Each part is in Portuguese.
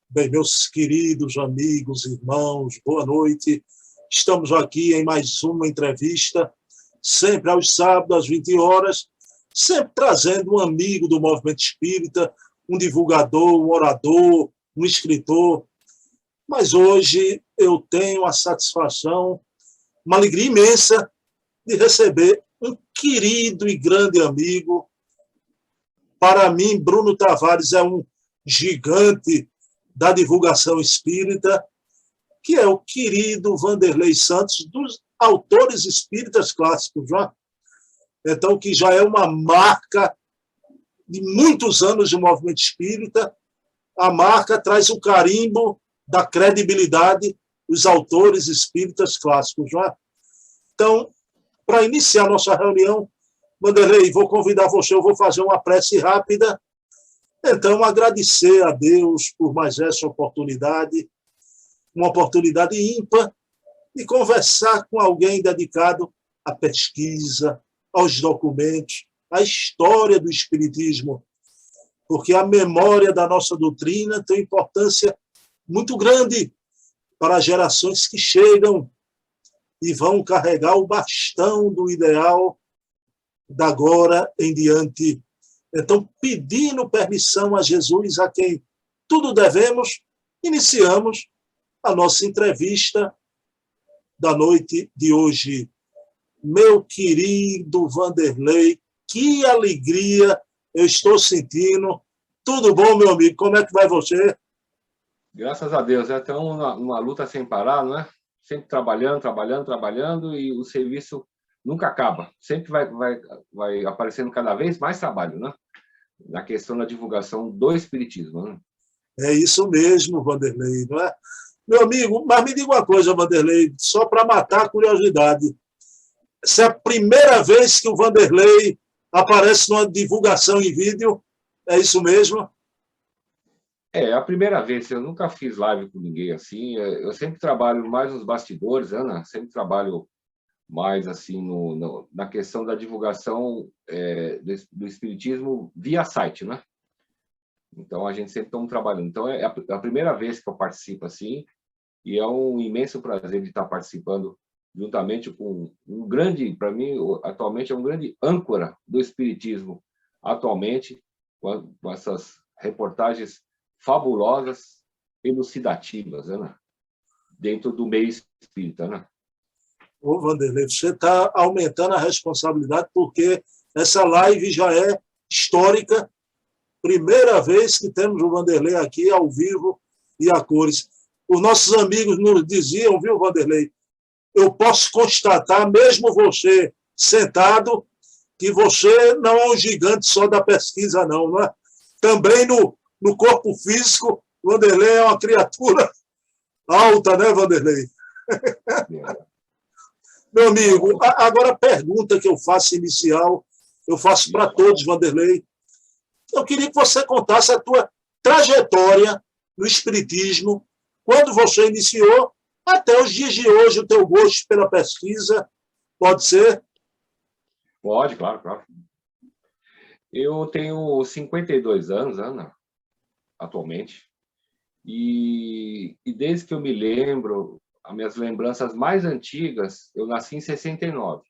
Bem, meus queridos amigos, irmãos, boa noite. Estamos aqui em mais uma entrevista, sempre aos sábados, às 20 horas, sempre trazendo um amigo do movimento espírita, um divulgador, um orador, um escritor. Mas hoje eu tenho a satisfação, uma alegria imensa de receber um querido e grande amigo. Para mim, Bruno Tavares é um gigante da divulgação espírita, que é o querido Vanderlei Santos, dos autores espíritas clássicos, já. Então, que já é uma marca de muitos anos de movimento espírita. A marca traz o carimbo da credibilidade dos autores espíritas clássicos, já. Então, para iniciar nossa reunião, Vanderlei, vou convidar você, eu vou fazer uma prece rápida. Então, agradecer a Deus por mais essa oportunidade, uma oportunidade ímpar, de conversar com alguém dedicado à pesquisa, aos documentos, à história do Espiritismo, porque a memória da nossa doutrina tem importância muito grande para as gerações que chegam e vão carregar o bastão do ideal da agora em diante. Então, pedindo permissão a Jesus, a quem tudo devemos, iniciamos a nossa entrevista da noite de hoje. Meu querido Vanderlei, que alegria eu estou sentindo. Tudo bom, meu amigo? Como é que vai você? Graças a Deus. É até uma luta sem parar, não é? Sempre trabalhando, e o serviço nunca acaba. Sempre vai aparecendo cada vez mais trabalho, né? Na questão da divulgação do Espiritismo, né? É isso mesmo, Vanderlei, não é? Meu amigo, mas me diga uma coisa, Vanderlei, só para matar a curiosidade. Essa é a primeira vez que o Vanderlei aparece numa divulgação em vídeo? É isso mesmo? É a primeira vez. Eu nunca fiz live com ninguém assim. Eu sempre trabalho mais nos bastidores, Ana. Sempre trabalho mais assim na questão da divulgação do Espiritismo via site, né? Então, a gente sempre está trabalhando. Então, é a primeira vez que eu participo assim, e é um imenso prazer de estar participando juntamente com um grande, para mim, atualmente, é um grande âncora do Espiritismo, atualmente, com essas reportagens fabulosas, elucidativas, né? Dentro do meio espírita, né? Ô, Vanderlei, você está aumentando a responsabilidade, porque essa live já é histórica. Primeira vez que temos o Vanderlei aqui ao vivo e a cores. Os nossos amigos nos diziam, viu, Vanderlei? Eu posso constatar, mesmo você sentado, que você não é um gigante só da pesquisa, não é? Também no corpo físico, Vanderlei é uma criatura alta, né, Vanderlei? Meu amigo, agora a pergunta que eu faço inicial, eu faço para todos, Vanderlei. Eu queria que você contasse a tua trajetória no Espiritismo, quando você iniciou, até os dias de hoje, o teu gosto pela pesquisa. Pode ser? Pode, claro, claro. Eu tenho 52 anos, Ana, atualmente, e desde que eu me lembro, as minhas lembranças mais antigas, eu nasci em 69.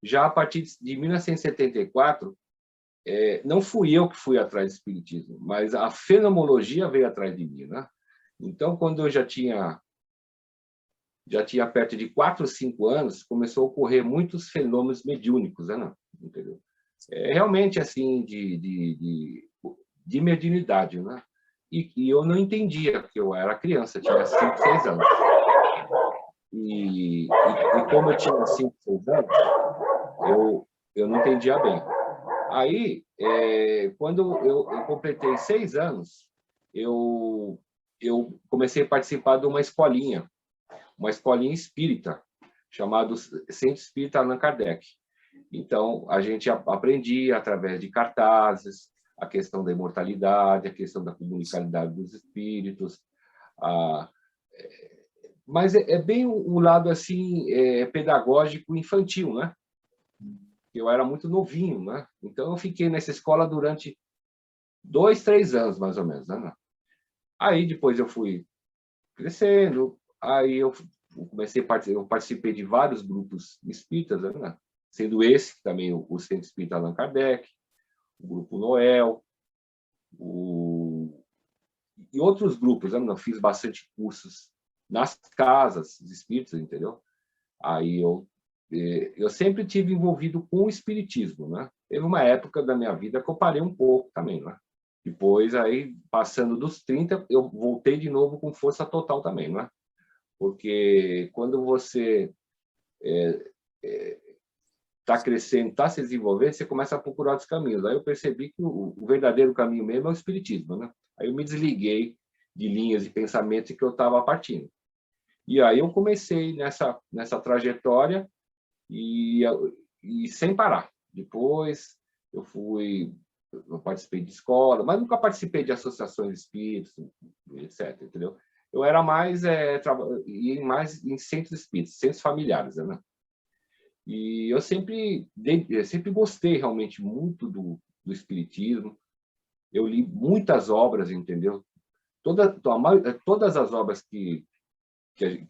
Já a partir de 1974, não fui eu que fui atrás do Espiritismo, mas a fenomenologia veio atrás de mim, né? Então, quando eu já tinha perto de 4 ou 5 anos, começou a ocorrer muitos fenômenos mediúnicos, né? Entendeu? Realmente, assim, de mediunidade, né? E eu não entendia, porque eu era criança, tinha 5, 6 anos. E como eu tinha 5, 6 anos, eu não entendia bem. Aí, quando eu completei 6 anos, eu comecei a participar de uma escolinha espírita, chamada Centro Espírita Allan Kardec. Então, a gente aprendia através de cartazes a questão da imortalidade, a questão da comunicabilidade dos espíritos. Mas é bem o lado assim pedagógico infantil, né? Eu era muito novinho, né? Então, eu fiquei nessa escola durante 2, 3 anos, mais ou menos, né? Aí depois eu fui crescendo, aí eu eu participei de vários grupos espíritas, né? Sendo esse também o Centro Espírita Allan Kardec, o Grupo Noel, e outros grupos, né? Eu fiz bastante cursos nas casas espíritas, entendeu? Aí eu sempre tive envolvido com o espiritismo, né? Teve uma época da minha vida que eu parei um pouco também, né? Depois, aí, passando dos 30, eu voltei de novo com força total também, né? Porque quando você está crescendo, está se desenvolvendo, você começa a procurar outros caminhos. Aí eu percebi que o verdadeiro caminho mesmo é o espiritismo, né? Aí eu me desliguei de linhas de pensamento que eu estava partindo. E aí eu comecei nessa trajetória e, e sem parar. Depois eu participei de escola, mas nunca participei de associações espíritas, etc. Entendeu? Eu era mais mais em centros espíritas, centros familiares, né? E eu sempre gostei realmente muito do espiritismo. Eu li muitas obras, entendeu? Todas as obras que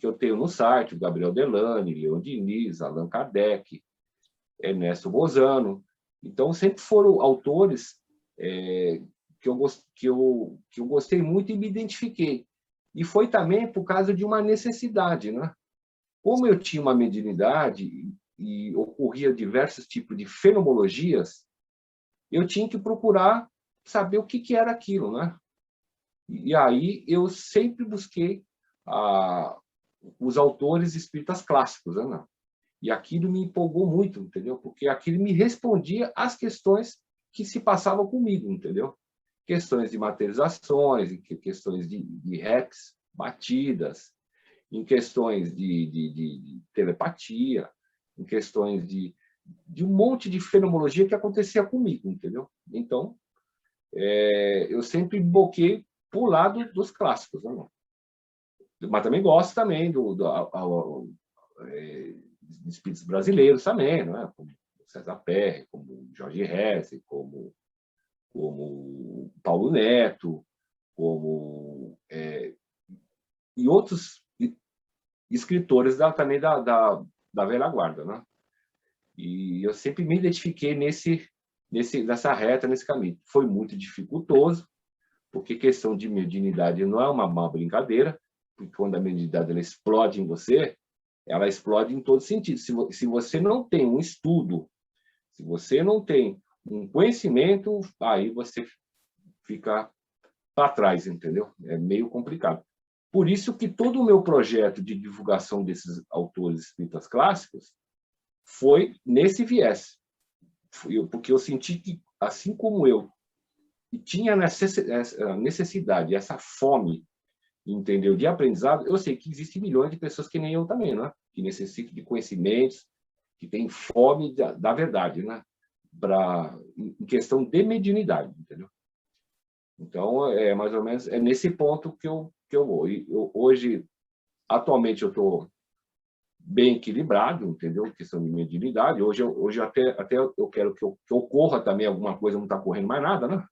eu tenho no site, o Gabriel Delany, Leon Diniz, Allan Kardec, Ernesto Bozano. Então, sempre foram autores que eu gostei muito e me identifiquei. E foi também por causa de uma necessidade, né? Como eu tinha uma mediunidade e ocorria diversos tipos de fenomenologias, eu tinha que procurar saber o que era aquilo, né? E aí eu sempre busquei os autores espíritas clássicos, né? E aquilo me empolgou muito, entendeu? Porque aquilo me respondia às questões que se passavam comigo, entendeu? Questões de materializações, questões de recs, batidas, em questões de telepatia, em questões de um monte de fenomenologia que acontecia comigo, entendeu? Então, eu sempre boquei para o lado dos clássicos, né? Mas também gosto também de espíritos brasileiros também, não é? Como César Perry, como Jorge Hesse, como Paulo Neto, e outros escritores também da velha guarda, né? E eu sempre me identifiquei nessa reta, nesse caminho. Foi muito dificultoso, porque questão de mediunidade não é uma brincadeira, porque quando a mediunidade ela explode em você, ela explode em todo sentido. Se você não tem um estudo, se você não tem um conhecimento, aí você fica para trás, entendeu? É meio complicado. Por isso que todo o meu projeto de divulgação desses autores espíritas clássicos foi nesse viés. Porque eu senti que, assim como eu, e tinha essa necessidade, essa fome, entendeu, de aprendizado, eu sei que existem milhões de pessoas que nem eu também, né? Que necessitam de conhecimentos, que têm fome da verdade, né? Em questão de mediunidade, entendeu? Então, mais ou menos nesse ponto que eu vou. Hoje, atualmente, eu estou bem equilibrado, entendeu? Questão de mediunidade. Hoje até eu quero que ocorra também alguma coisa, não está correndo mais nada, né?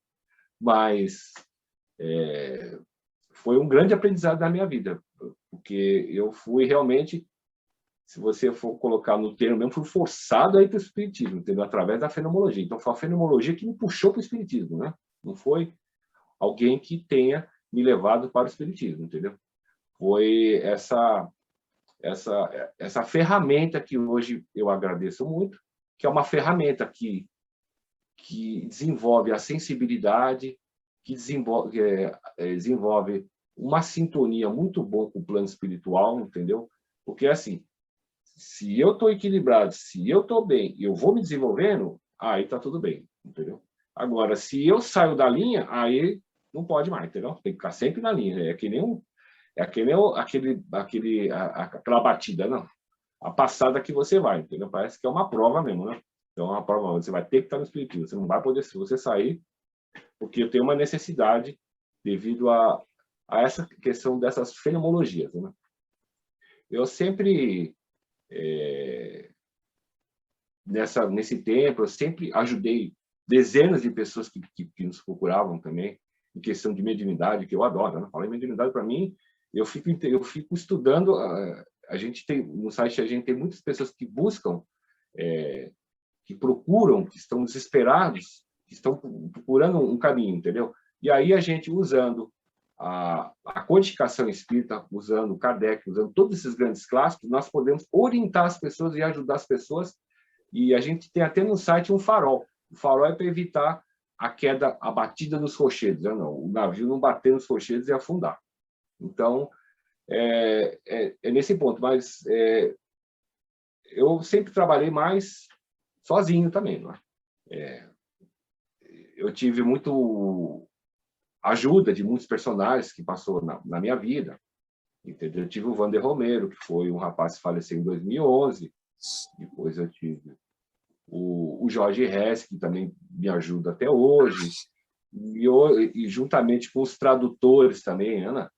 Mas foi um grande aprendizado da minha vida, porque eu fui realmente, se você for colocar no termo mesmo, fui forçado a ir para o espiritismo, entendeu? Através da fenomenologia. Então, foi a fenomenologia que me puxou para o espiritismo, né? Não foi alguém que tenha me levado para o espiritismo, entendeu? Foi essa ferramenta que hoje eu agradeço muito, que é uma ferramenta que desenvolve a sensibilidade, que desenvolve uma sintonia muito boa com o plano espiritual, entendeu? Porque, assim, se eu estou equilibrado, se eu estou bem, eu vou me desenvolvendo, aí está tudo bem, entendeu? Agora, se eu saio da linha, aí não pode mais, entendeu? Tem que ficar sempre na linha. Aquela batida, não. A passada que você vai, entendeu? Parece que é uma prova mesmo, né? Então, é uma prova, você vai ter que estar no espiritismo. Você não vai poder, se você sair, porque eu tenho uma necessidade devido a essa questão dessas fenomenologias, né? Eu sempre, nesse tempo, eu sempre ajudei dezenas de pessoas que nos procuravam também, em questão de mediunidade, que eu adoro, né? Falar em mediunidade, para mim, eu fico estudando. A gente tem, no site, a gente tem muitas pessoas que buscam, que procuram, que estão desesperados, que estão procurando um caminho, entendeu? E aí a gente, usando a codificação espírita, usando Kardec, usando todos esses grandes clássicos, nós podemos orientar as pessoas e ajudar as pessoas. E a gente tem até no site um farol. O farol é para evitar a queda, a batida nos rochedos. Não, o navio não bater nos rochedos e afundar. Então, é nesse ponto. Mas eu sempre trabalhei mais sozinho também. Não é? Eu tive muito ajuda de muitos personagens que passou na minha vida. Entendeu? Eu tive o Vander Romero, que foi um rapaz que faleceu em 2011. Depois eu tive o Jorge Hess, que também me ajuda até hoje. E juntamente com os tradutores também, Ana,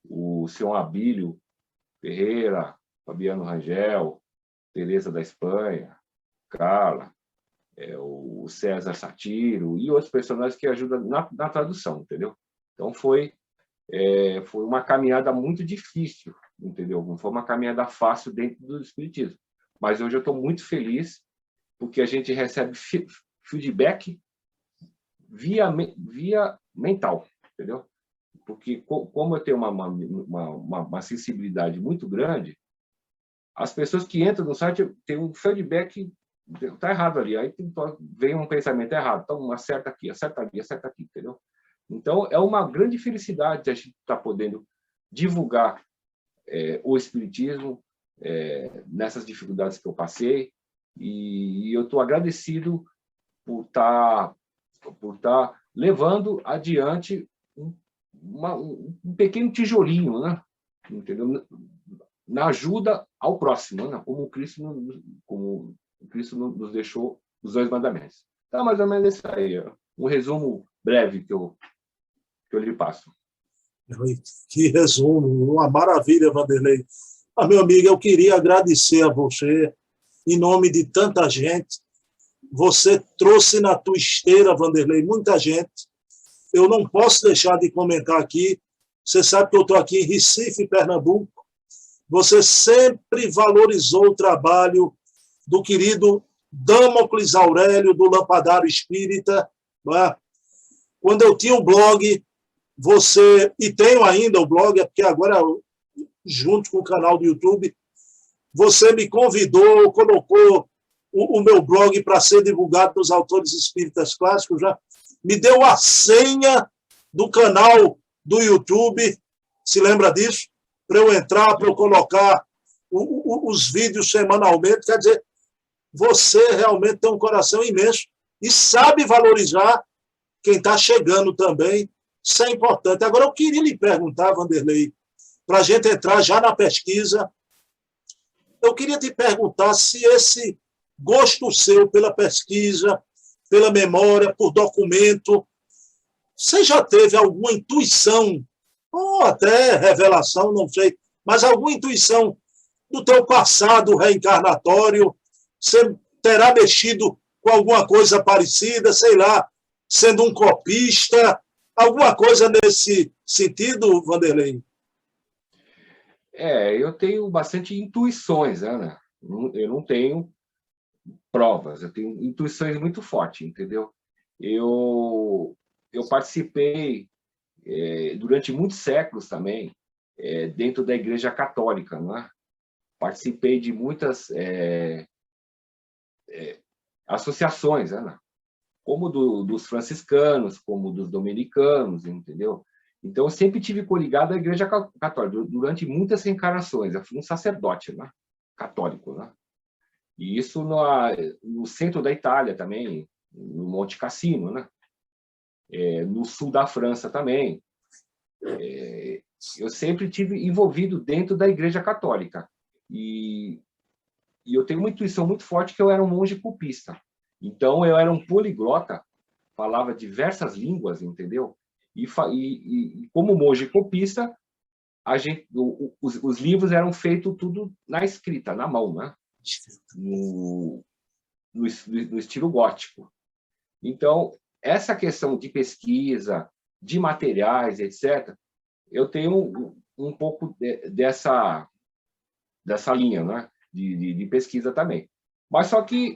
o senhor Abílio Ferreira, Fabiano Rangel, Teresa da Espanha, Carla, o César Satiro e outros personagens que ajudam na tradução, entendeu? Então foi uma caminhada muito difícil, entendeu? Não foi uma caminhada fácil dentro do espiritismo, mas hoje eu estou muito feliz porque a gente recebe feedback via mental, entendeu? Porque como eu tenho uma sensibilidade muito grande, as pessoas que entram no site têm um feedback, está errado ali, aí vem um pensamento errado, então acerta aqui, entendeu? Então é uma grande felicidade a gente estar podendo divulgar o espiritismo nessas dificuldades que eu passei, e eu estou agradecido por estar levando adiante um pequeno tijolinho, né? Entendeu? Na ajuda ao próximo, né? Como Cristo nos deixou os 2 mandamentos. Então, mais ou menos isso aí. Um resumo breve que eu lhe passo. Que resumo, uma maravilha, Vanderlei. Meu amigo, eu queria agradecer a você, em nome de tanta gente. Você trouxe na tua esteira, Vanderlei, muita gente. Eu não posso deixar de comentar aqui. Você sabe que eu estou aqui em Recife, Pernambuco. Você sempre valorizou o trabalho do querido Damocles Aurélio, do Lampadário Espírita. Quando eu tinha um blog, e tenho ainda o blog, porque agora, junto com o canal do YouTube, você me convidou, colocou o meu blog para ser divulgado nos autores espíritas clássicos, já me deu a senha do canal do YouTube, se lembra disso? Para eu entrar, para eu colocar os vídeos semanalmente. Quer dizer, você realmente tem um coração imenso e sabe valorizar quem está chegando também. Isso é importante. Agora, eu queria lhe perguntar, Vanderlei, para a gente entrar já na pesquisa, eu queria te perguntar se esse gosto seu pela pesquisa, pela memória, por documento, você já teve alguma intuição, ou até revelação, não sei, mas alguma intuição do teu passado reencarnatório? Você terá mexido com alguma coisa parecida, sei lá, sendo um copista, alguma coisa nesse sentido, Vanderlei? Eu tenho bastante intuições, Ana. Eu não tenho provas, eu tenho intuições muito fortes, entendeu? Eu participei durante muitos séculos também dentro da Igreja Católica, não é? Participei de muitas associações, Ana, como dos franciscanos, como dos dominicanos, entendeu? Então, eu sempre tive coligado à Igreja Católica durante muitas reencarnações. Eu fui um sacerdote, né? Católico, né? E isso no centro da Itália também, no Monte Cassino, né? No sul da França também. Eu sempre tive envolvido dentro da Igreja Católica. E eu tenho uma intuição muito forte que eu era um monge copista. Então, eu era um poliglota, falava diversas línguas, entendeu? E como monge copista, os livros eram feitos tudo na escrita, na mão, né? No estilo gótico. Então, essa questão de pesquisa, de materiais, etc., eu tenho um pouco dessa linha, né, de pesquisa também. Mas só que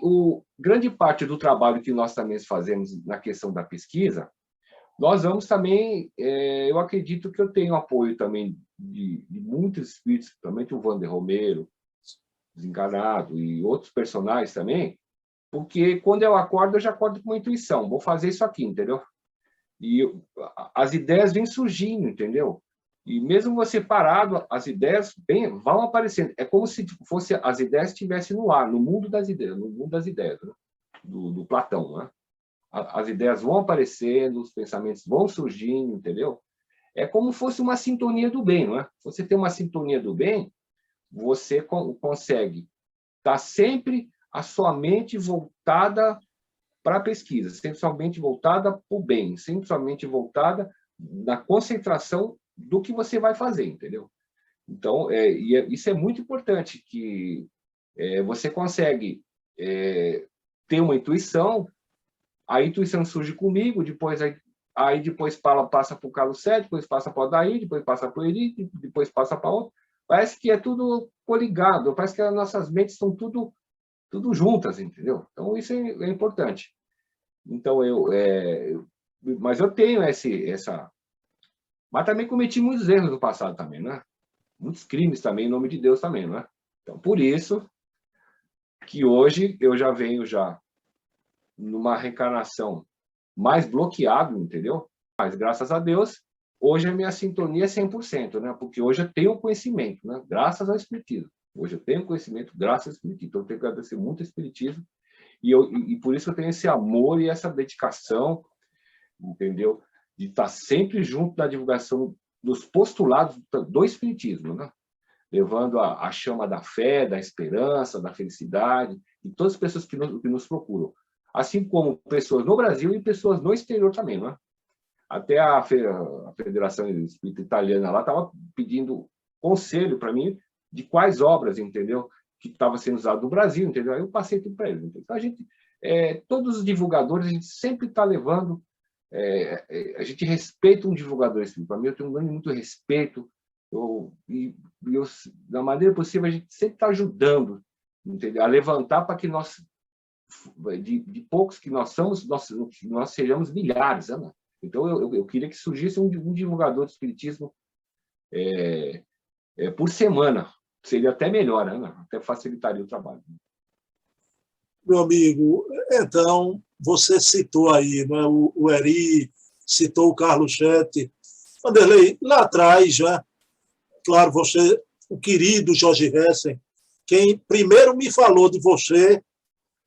grande parte do trabalho que nós também fazemos na questão da pesquisa, nós vamos também, eu acredito que eu tenho apoio também de muitos espíritos, principalmente o Wander Romero, desencarnado, e outros personagens também, porque quando eu acordo, eu já acordo com uma intuição, vou fazer isso aqui, entendeu? E as ideias vêm surgindo, entendeu? E mesmo você parado, as ideias vão aparecendo. É como se fosse as ideias estivessem no ar, no mundo das ideias, né? do Platão, né? As ideias vão aparecendo, os pensamentos vão surgindo, entendeu? É como se fosse uma sintonia do bem, não é? Se você tem uma sintonia do bem, você consegue estar sempre a sua mente voltada para a pesquisa, sempre sua mente voltada para o bem, sempre sua mente voltada na concentração do que você vai fazer, entendeu? Então, isso é muito importante, que você consegue ter uma intuição, a intuição surge comigo, depois passa para o Carlos Sérgio, depois passa para o Adair, depois passa para o Eri, depois passa para outro. Parece que é tudo coligado, parece que as nossas mentes estão tudo juntas, entendeu? Então, isso é importante. Então, mas eu tenho essa... Mas também cometi muitos erros no passado também, né? Muitos crimes também, em nome de Deus também, né? Então, por isso que hoje eu já venho numa reencarnação mais bloqueado, entendeu? Mas, graças a Deus, hoje a minha sintonia é 100%, né? Porque hoje eu tenho conhecimento, né? Graças ao Espiritismo. Hoje eu tenho conhecimento graças ao Espiritismo. Então, eu tenho que agradecer muito ao Espiritismo. E por isso eu tenho esse amor e essa dedicação, entendeu? De estar sempre junto da divulgação dos postulados do Espiritismo, né? Levando a chama da fé, da esperança, da felicidade, e todas as pessoas que nos procuram. Assim como pessoas no Brasil e pessoas no exterior também, não é? Até a Federação Espírita Italiana lá estava pedindo conselho para mim de quais obras, entendeu? Que estava sendo usado no Brasil, entendeu? Aí eu passei tudo para eles. Entendeu? Então, todos os divulgadores, a gente sempre está levando, a gente respeita um divulgador espírita. Para mim, eu tenho muito respeito, da maneira possível, a gente sempre está ajudando, entendeu? A levantar para que nós, de poucos que nós somos, nós sejamos milhares, né? Então, eu queria que surgisse um divulgador de espiritismo por semana. Seria até melhor, né? Até facilitaria o trabalho. Meu amigo, então, você citou aí, né, o Eri, citou o Carlos Chetti. Vanderlei, lá atrás, já, claro, você, o querido Jorge Hessen, quem primeiro me falou de você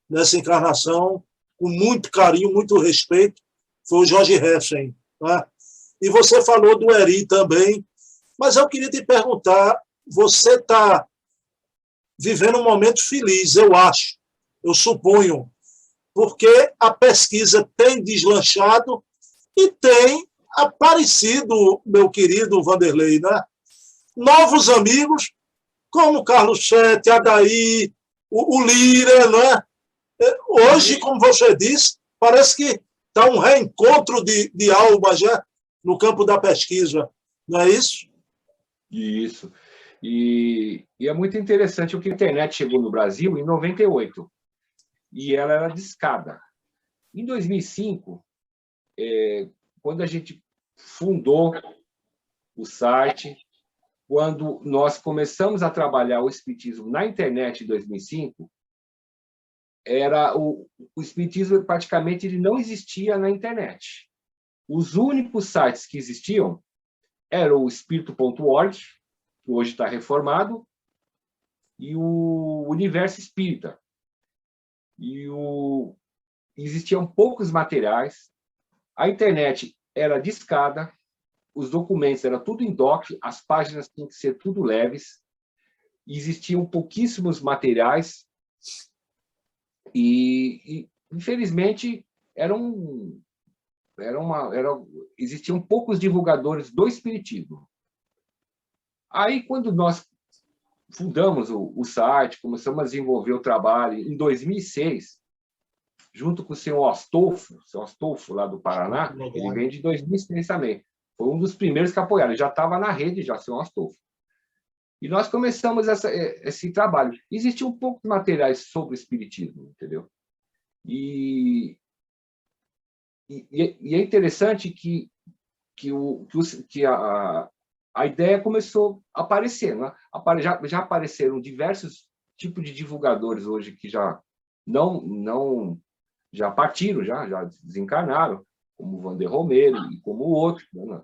nessa encarnação, com muito carinho, muito respeito, foi o Jorge Hessen. Né? E você falou do Eri também, mas eu queria te perguntar, você está vivendo um momento feliz, eu acho, eu suponho, porque a pesquisa tem deslanchado e tem aparecido, meu querido Vanderlei, né? Novos amigos, como Carlos Chetti, Adair, o Lira, né? Hoje, como você disse, parece que está um reencontro de almas já no campo da pesquisa, não é isso? Isso. E é muito interessante o que a internet chegou no Brasil em 98, e ela era discada. Em 2005, quando a gente fundou o site, quando nós começamos a trabalhar o espiritismo na internet em 2005, o espiritismo praticamente ele não existia na internet. Os únicos sites que existiam eram o espírito.org, que hoje está reformado, e o Universo Espírita. Existiam poucos materiais, a internet era discada, os documentos eram tudo em doc, as páginas tinham que ser tudo leves, existiam pouquíssimos materiais e infelizmente, existiam poucos divulgadores do espiritismo. Aí, quando nós fundamos o site, começamos a desenvolver o trabalho, em 2006, junto com o seu Astolfo lá do Paraná, ele vem de 2006 também. Foi um dos primeiros que apoiaram, ele já estava na rede, já, seu Astolfo. E nós começamos esse trabalho. Existia um pouco de materiais sobre o espiritismo, entendeu? E é interessante que a ideia começou a aparecer, né? Já apareceram diversos tipos de divulgadores hoje que já já partiram, já desencarnaram, como o Vander Romero e como o outro, né?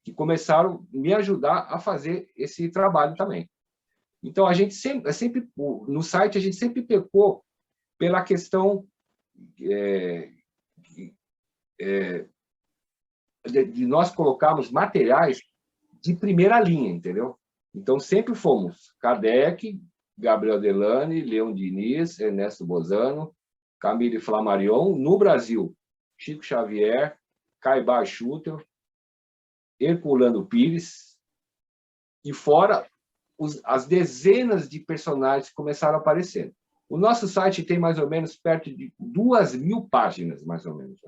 Que começaram a me ajudar a fazer esse trabalho também. Então, a gente sempre no site, a gente sempre pecou pela questão de nós colocarmos materiais de primeira linha, entendeu? Então, sempre fomos Kardec, Gabriel Delane, Leon Diniz, Ernesto Bozano, Camille Flammarion, no Brasil, Chico Xavier, Caibar Schutter, Herculano Pires, e fora as dezenas de personagens que começaram a aparecer. O nosso site tem mais ou menos perto de 2.000 páginas, mais ou menos.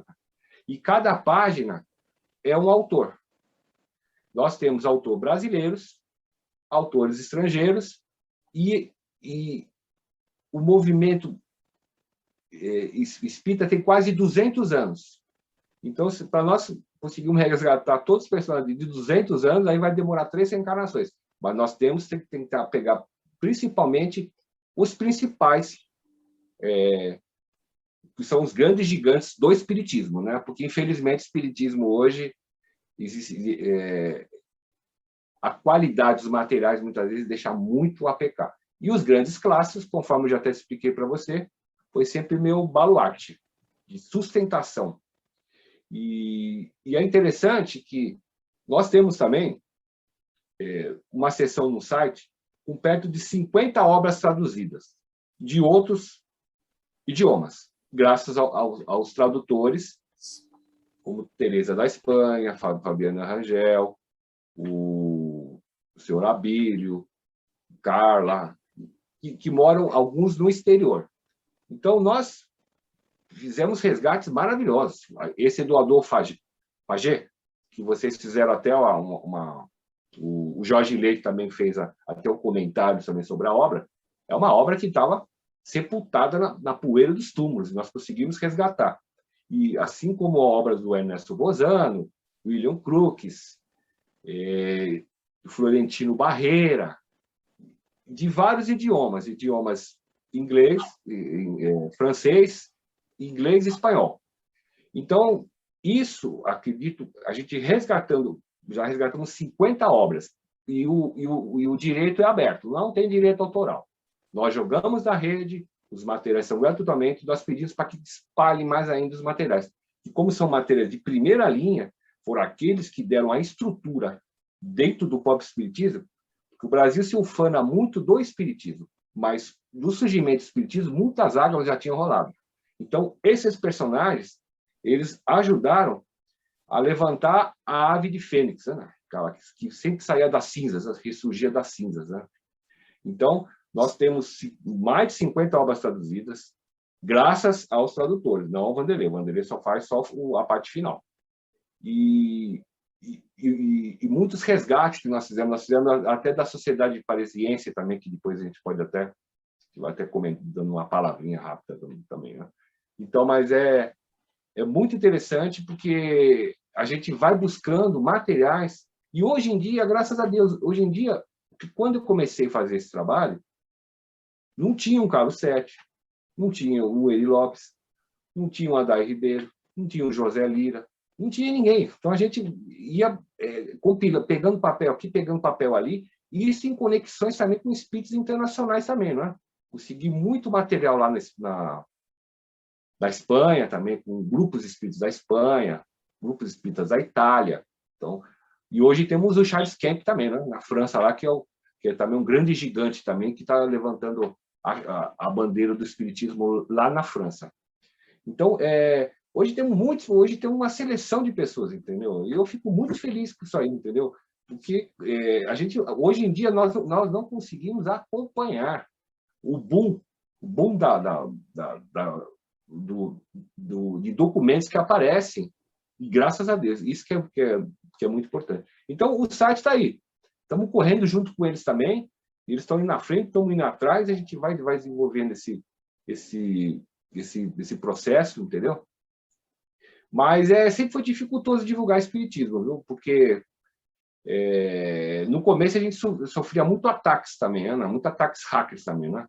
E cada página é um autor. Nós temos autores brasileiros, autores estrangeiros, e o movimento espírita tem quase 200 anos. Então, para nós conseguirmos resgatar todos os personagens de 200 anos, aí vai demorar 3 encarnações. Mas nós temos que tentar pegar, principalmente, os principais, que são os grandes gigantes do espiritismo, né? Porque, infelizmente, o espiritismo hoje, a qualidade dos materiais, muitas vezes, deixa muito a pecar. E os grandes clássicos, conforme eu já até expliquei para você, foi sempre meu baluarte de sustentação. E é interessante que nós temos também uma seção no site com perto de 50 obras traduzidas de outros idiomas, graças aos tradutores, como Teresa da Espanha, Fabiana Rangel, o senhor Abílio, Carla, que moram alguns no exterior. Então, nós fizemos resgates maravilhosos. Esse do Adolfo Fagé, que vocês fizeram até o Jorge Leite também fez até o comentário também sobre a obra, é uma obra que estava sepultada na poeira dos túmulos, e nós conseguimos resgatar. E assim como a obra do Ernesto Bozano, William Crookes, Florentino Barreira, de vários idiomas inglês, francês, inglês e espanhol. Então, isso, acredito, a gente já resgatamos 50 obras, e o direito é aberto, não tem direito autoral. Nós jogamos na rede, os materiais são gratuitamente, nós pedimos para que espalhem mais ainda os materiais. E como são materiais de primeira linha, foram aqueles que deram a estrutura dentro do próprio espiritismo, porque o Brasil se ufana muito do espiritismo, mas do surgimento do espiritismo, muitas águas já tinham rolado. Então, esses personagens, eles ajudaram a levantar a ave de fênix, né? Aquela que sempre saía das cinzas, ressurgia das cinzas, né? Então, nós temos mais de 50 obras traduzidas, graças aos tradutores, não ao Vanderlei. O Vanderlei só faz a parte final. E muitos resgates que nós fizemos até da Sociedade Parisiense também, que depois a gente pode até dando uma palavrinha rápida também, né? Então, mas é muito interessante, porque a gente vai buscando materiais, e hoje em dia, graças a Deus, hoje em dia, quando eu comecei a fazer esse trabalho, não tinha um Carlos Sete, não tinha o Eri Lopes, não tinha o Adair Ribeiro, não tinha o José Lira, não tinha ninguém. Então, a gente ia pegando papel aqui, pegando papel ali, e isso em conexões também com espíritos internacionais também, não é? Consegui muito material lá da Espanha também, com grupos espíritas da Espanha, grupos espíritas da Itália. Então, e hoje temos o Charles Kemp também, né? Na França, lá, que é também um grande gigante também, que está levantando a bandeira do espiritismo lá na França. Então, hoje tem uma seleção de pessoas, entendeu? E eu fico muito feliz com isso aí, entendeu? Porque hoje em dia, nós não conseguimos acompanhar o boom de documentos que aparecem, e graças a Deus, isso que é muito importante. Então, o site está aí, estamos correndo junto com eles também, eles estão indo na frente, estamos indo atrás, a gente vai desenvolvendo esse processo, entendeu? Mas sempre foi dificultoso divulgar espiritismo, viu? Porque no começo a gente sofria muito ataques também, né? Muito ataques hackers também, né?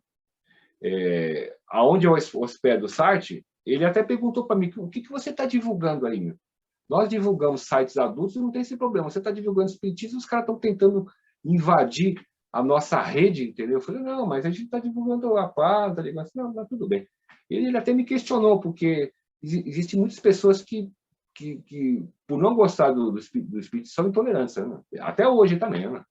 Aonde eu hospedo o site, ele até perguntou para mim, o que você está divulgando aí, meu? Nós divulgamos sites adultos e não tem esse problema. Você está divulgando espiritismo, os caras estão tentando invadir a nossa rede, entendeu? Eu falei, não, mas a gente está divulgando a paz, tá ligado? Não, tá tudo bem. Ele até me questionou, porque existem muitas pessoas que por não gostar do espírito, são intolerantes, né? Até hoje também, né?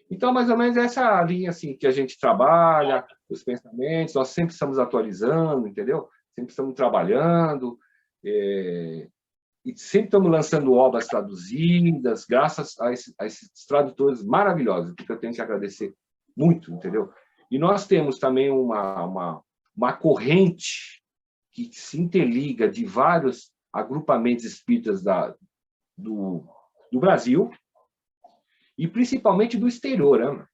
Então, mais ou menos essa linha assim, que a gente trabalha, os pensamentos, nós sempre estamos atualizando, entendeu? Sempre estamos trabalhando, e sempre estamos lançando obras traduzidas, graças a esses tradutores maravilhosos, porque eu tenho que agradecer muito, entendeu? E nós temos também uma corrente que se interliga de vários agrupamentos espíritas do Brasil, e principalmente do exterior, né?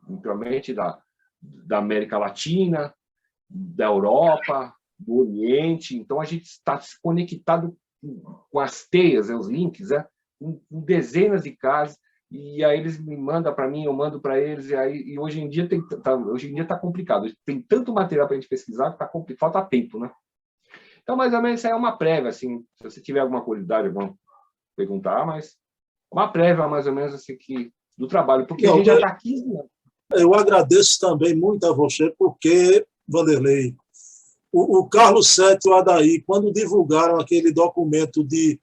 Principalmente da América Latina, da Europa, do Oriente. Então, a gente está se conectado com as teias, os links, com dezenas de casos, e aí eles me mandam para mim, eu mando para eles, e hoje em dia está complicado. Tem tanto material para a gente pesquisar que falta tempo, né? Então, mais ou menos, isso aí é uma prévia, assim, se você tiver alguma curiosidade, vão perguntar, mas uma prévia, mais ou menos, assim, do trabalho, porque a gente já está 15 anos. Eu agradeço também muito a você, porque, Vanderlei, o Carlos Sete e o Adair, quando divulgaram aquele documento de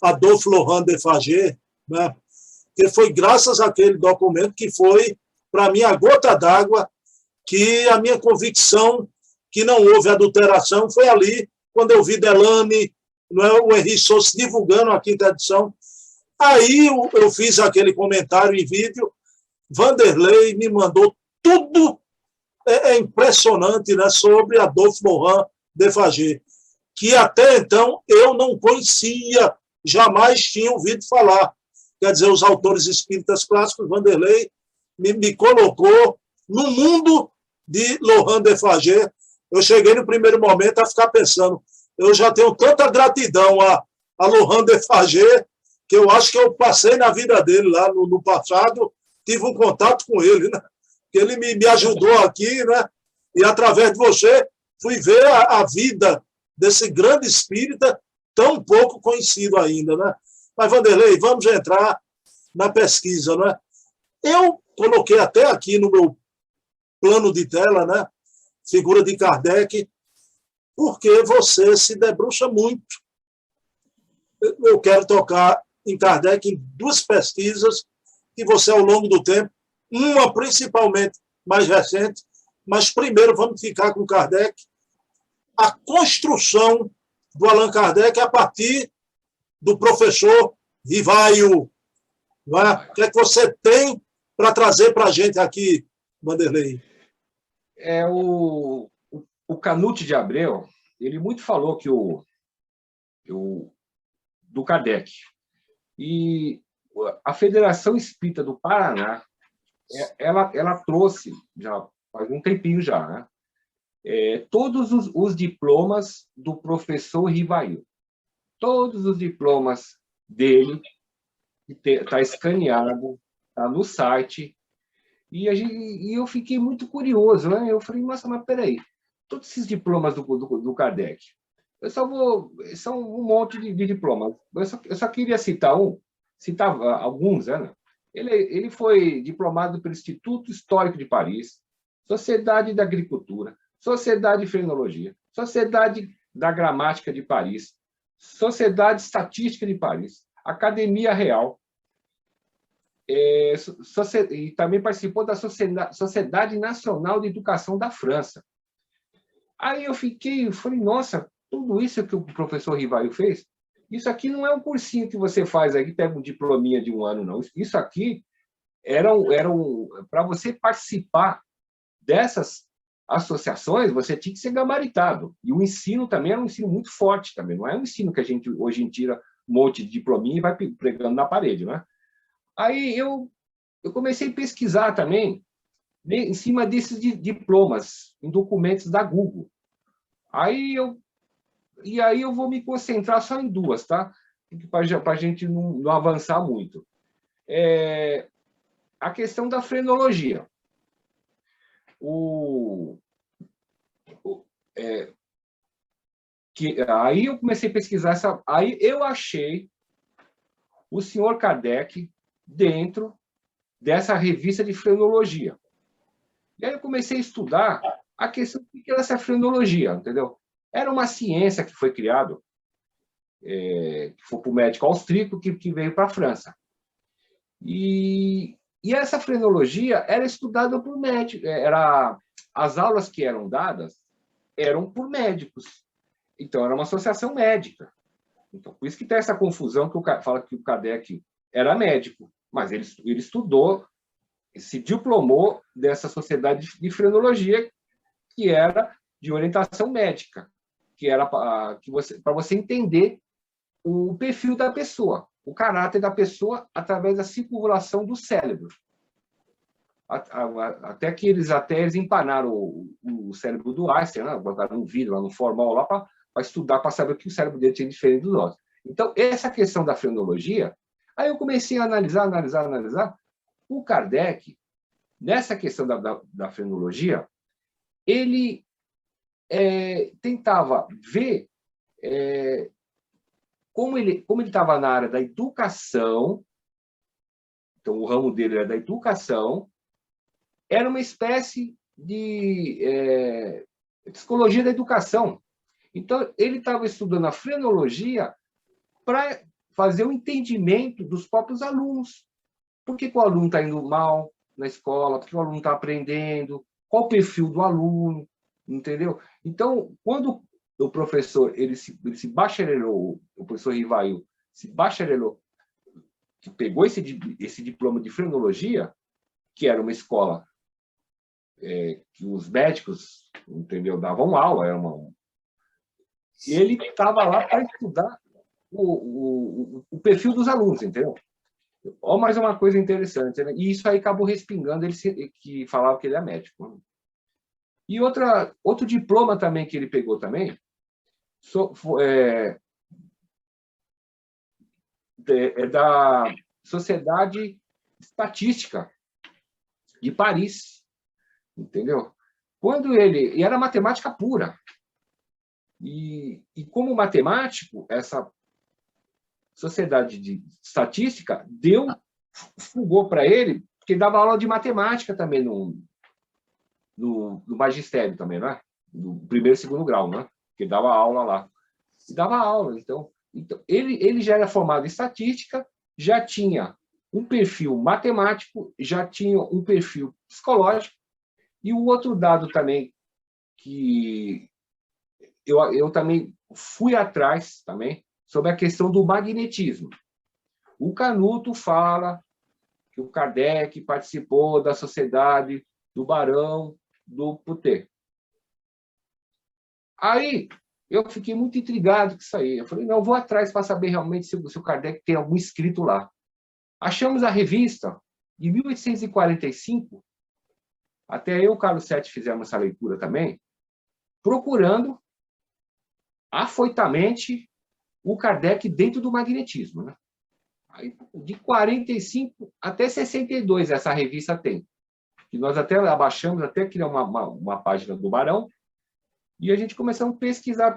Adolphe Laurent de Fagé, né, que foi graças àquele documento que foi, para mim, a gota d'água, que a minha convicção que não houve adulteração foi ali, quando eu vi Delane, o Henri Souza divulgando a quinta edição. Aí eu fiz aquele comentário em vídeo, Vanderlei me mandou tudo impressionante, né, sobre Adolphe Laurent de Fagé, que até então eu não conhecia, jamais tinha ouvido falar. Quer dizer, os autores espíritas clássicos, Vanderlei me colocou no mundo de Laurent de Fagé. Eu cheguei no primeiro momento a ficar pensando, eu já tenho tanta gratidão a Laurent de Fagé, que eu acho que eu passei na vida dele lá no passado, tive um contato com ele, né? Que ele me ajudou aqui, né? E através de você fui ver a vida desse grande espírita tão pouco conhecido ainda, né? Mas, Vanderlei, vamos entrar na pesquisa, né? Eu coloquei até aqui no meu plano de tela, né? Figura de Kardec, porque você se debruça muito. Eu quero tocar em Kardec em duas pesquisas que você, ao longo do tempo, uma principalmente mais recente, mas primeiro vamos ficar com Kardec, a construção do Allan Kardec a partir do professor Rivaio. O que é que você tem para trazer para a gente aqui, Vanderlei? O Canute de Abreu, ele muito falou que do Kardec. E a Federação Espírita do Paraná, ela trouxe, já faz um tempinho já, né? Todos os diplomas do professor Rivail. Todos os diplomas dele, está escaneado, está no site, e eu fiquei muito curioso, né? Eu falei, nossa, mas peraí, todos esses diplomas do Kardec, são um monte de diplomas. Eu só queria citar alguns, né? Ele foi diplomado pelo Instituto Histórico de Paris, Sociedade da Agricultura, Sociedade de Frenologia, Sociedade da Gramática de Paris, Sociedade Estatística de Paris, Academia Real, e também participou da Sociedade Nacional de Educação da França. Aí eu falei, nossa, tudo isso que o professor Rivaio fez, isso aqui não é um cursinho que você faz aí, pega um diplominha de um ano, não. Isso aqui era para você participar associações, você tinha que ser gabaritado. E o ensino também era um ensino muito forte também. Não é um ensino que a gente hoje tira um monte de diplominha e vai pregando na parede, né? Aí eu comecei a pesquisar também em cima desses diplomas, em documentos da Google. Aí eu vou me concentrar só em duas, tá? Para a gente não avançar muito. A questão da frenologia. Aí eu comecei a pesquisar aí eu achei o senhor Kardec dentro dessa revista de frenologia. E aí eu comecei a estudar a questão do que era essa frenologia, entendeu? Era uma ciência que foi criada, que foi para o médico austríaco que veio para a França. E essa frenologia era estudada por médicos. As aulas que eram dadas eram por médicos. Então, era uma associação médica. Então, por isso que tem essa confusão que fala que o Kardec era médico, mas ele estudou, se diplomou dessa sociedade de frenologia, que era de orientação médica, que era para você entender o perfil da pessoa, o caráter da pessoa através da circulação do cérebro. Até que eles empanaram o cérebro do Einstein, né? Botaram um vidro lá no formol lá para estudar, para saber o que o cérebro dele tinha diferente dos nossos. Então, essa questão da frenologia, aí eu comecei a analisar. O Kardec, nessa questão da frenologia, ele tentava ver como ele estava na área da educação, então o ramo dele era da educação, era uma espécie de psicologia da educação. Então, ele estava estudando a frenologia para fazer o entendimento dos próprios alunos. Por que o aluno está indo mal na escola? Por que o aluno está aprendendo? Qual o perfil do aluno? Entendeu? Então, quando o professor ele se bacharelou, o professor Rivail se bacharelou, que pegou esse diploma de frenologia, que era uma escola que os médicos, entendeu, davam aula, ele estava lá para estudar o perfil dos alunos, entendeu? Olha mais uma coisa interessante, né? E isso aí acabou respingando que falava que ele é médico. E outro diploma também que ele pegou também da Sociedade Estatística de Paris, entendeu? E era matemática pura. E como matemático, essa sociedade de estatística fugou para ele, porque dava aula de matemática também no magistério também, né? No primeiro e segundo grau, né? Que dava aula lá. E dava aula, então ele já era formado em estatística, já tinha um perfil matemático, já tinha um perfil psicológico, e o outro dado também que eu também fui atrás também sobre a questão do magnetismo. O Canuto fala que o Kardec participou da sociedade do Barão do Putê. Aí eu fiquei muito intrigado com isso aí. Eu falei, não, eu vou atrás para saber realmente se o Kardec tem algum escrito lá. Achamos a revista de 1845, até eu e o Carlos Sete fizemos essa leitura também, procurando afoitamente o Kardec dentro do magnetismo, né? Aí, de 45 até 62 essa revista tem. E nós até abaixamos, até criar uma página do Barão, e a gente começou a pesquisar.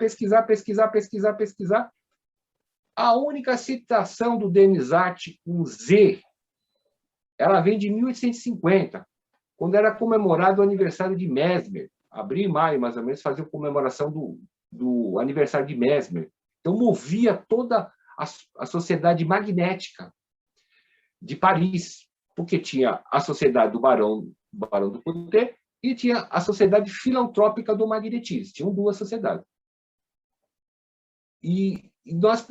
A única citação do Denizart com Z, ela vem de 1850, quando era comemorado o aniversário de Mesmer. Abril e maio, mais ou menos, fazia a comemoração do aniversário de Mesmer. Então, movia toda a sociedade magnética de Paris, porque tinha a sociedade do Barão do Putê e tinha a sociedade filantrópica do magnetismo. Tinham duas sociedades. E nós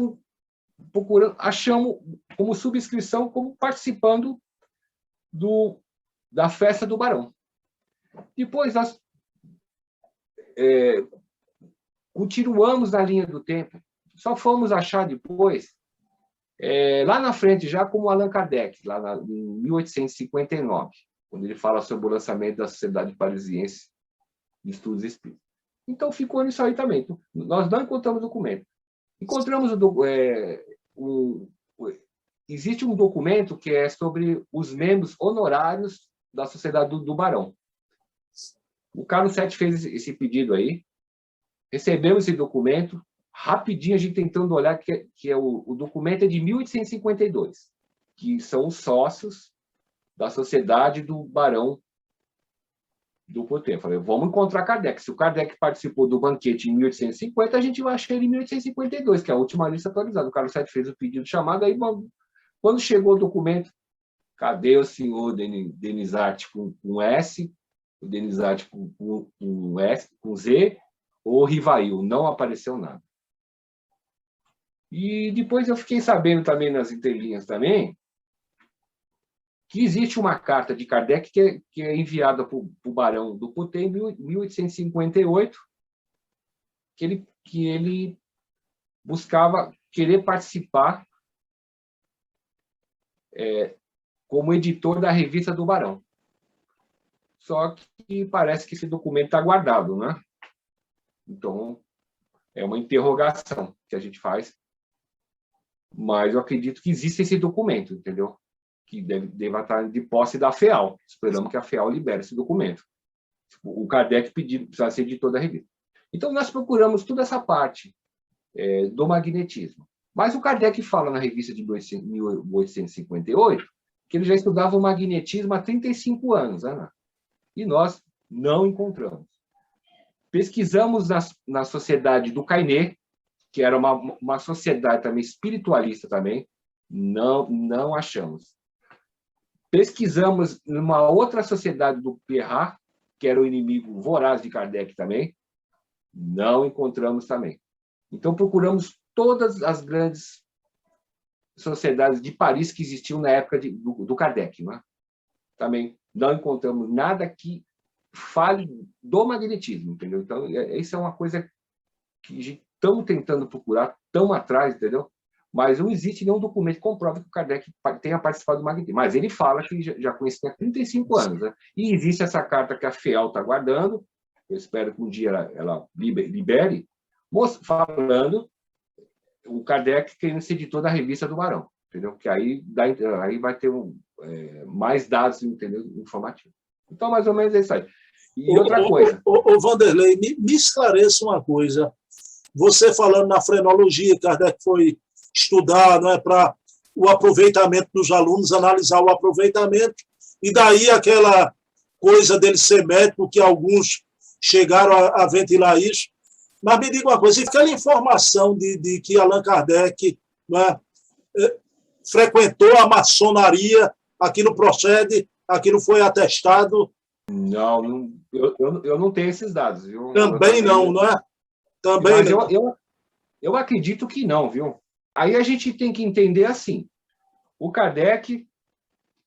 procuramos, achamos como subscrição, como participando da festa do Barão. Depois nós continuamos na linha do tempo. Só fomos achar depois, lá na frente, já como Allan Kardec, em 1859, quando ele fala sobre o lançamento da Sociedade Parisiense de Estudos Espíritas. Então, ficou nisso aí também. Então, nós não encontramos documento. Encontramos existe um documento que é sobre os membros honorários da Sociedade do Barão. O Carlos Sete fez esse pedido aí, recebemos esse documento, rapidinho a gente tentando olhar, que o documento é de 1852, que são os sócios da Sociedade do Barão do Poté. Falei, vamos encontrar Kardec. Se o Kardec participou do banquete em 1850, a gente vai achar ele em 1852, que é a última lista atualizada. O Carlos Sete fez o pedido de chamada, aí quando chegou o documento, cadê o senhor Denizarte com S, o Denizarte com S, com Z, ou Rivail? Não apareceu nada. E depois eu fiquei sabendo também nas entrelinhas também que existe uma carta de Kardec que é enviada para o Barão do Poté em 1858, que ele buscava querer participar como editor da revista do Barão. Só que parece que esse documento está guardado, né? Então, é uma interrogação que a gente faz, mas eu acredito que existe esse documento, entendeu? Que deva estar de posse da FEAL. Esperamos que a FEAL libere esse documento. O Kardec pediu para ser editor da revista. Então, nós procuramos toda essa parte do magnetismo. Mas o Kardec fala na revista de 1858 que ele já estudava o magnetismo há 35 anos, Ana. E nós não encontramos. Pesquisamos na Sociedade do Cainê, que era uma sociedade também espiritualista também, não achamos. Pesquisamos numa outra sociedade do Perrat, que era o inimigo voraz de Kardec também, não encontramos também. Então, procuramos todas as grandes sociedades de Paris que existiam na época do Kardec. Não é? Também não encontramos nada que fale do magnetismo, entendeu? Então, isso é uma coisa que estamos tentando procurar, tão atrás, entendeu? Mas não existe nenhum documento que comprove que o Kardec tenha participado do magnetismo. Mas ele fala que já conhecia há 35 anos. Né? E existe essa carta que a FEAL está guardando, eu espero que um dia ela libere, falando o Kardec querendo ser editor da revista do Barão, entendeu? Que aí vai ter mais dados, entendeu? Informativos. Então, mais ou menos é isso aí. E outra coisa... Vanderlei, me esclareça uma coisa. Você falando na frenologia, Kardec foi estudar, não é, para o aproveitamento dos alunos, analisar o aproveitamento, e daí aquela coisa dele ser médico, que alguns chegaram a ventilar isso. Mas me diga uma coisa, e aquela informação de que Allan Kardec, não é, frequentou a maçonaria, aquilo procede, aquilo foi atestado? Não, eu não tenho esses dados. Viu? Também não é? Também mas não. Eu acredito que não, viu? Aí a gente tem que entender assim, o Kardec,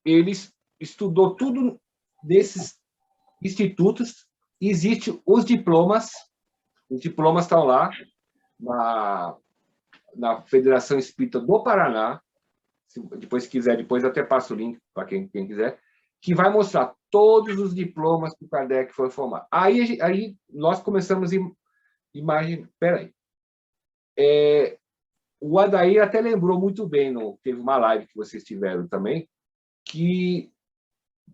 ele estudou tudo nesses institutos, existem os diplomas estão lá na Federação Espírita do Paraná, depois quiser, depois até passo o link para quem quiser, que vai mostrar todos os diplomas que o Kardec foi formar. Aí nós começamos a imaginar, peraí, o Adair até lembrou muito bem, teve uma live que vocês tiveram também, que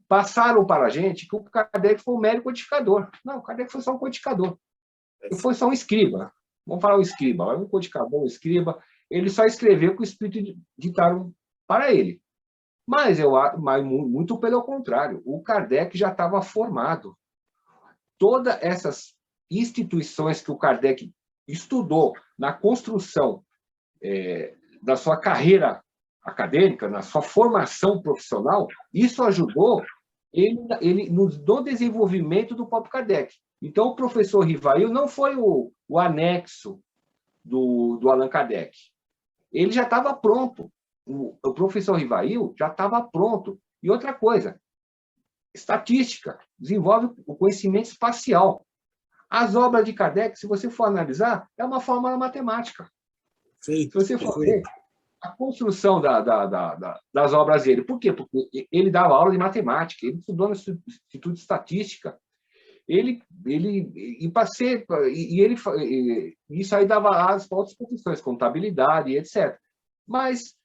passaram para a gente que o Kardec foi um mero codificador. Não, o Kardec foi só um codificador. Ele foi só um escriba. Vamos falar um escriba. Um codificador, um escriba. Ele só escreveu o que o Espírito ditaram para ele. Mas muito pelo contrário. O Kardec já estava formado. Todas essas instituições que o Kardec estudou na construção da sua carreira acadêmica, na sua formação profissional, isso ajudou ele no desenvolvimento do próprio Kardec. Então, o professor Rivail não foi o anexo do Allan Kardec. Ele já estava pronto. O professor Rivail já estava pronto. E outra coisa, estatística, desenvolve o conhecimento espacial. As obras de Kardec, se você for analisar, é uma fórmula matemática. Feito, Se você for ver a construção das obras dele. Por quê? Porque ele dava aula de matemática, ele estudou no Instituto de Estatística, isso aí dava asas para outras profissões, contabilidade, etc. Mas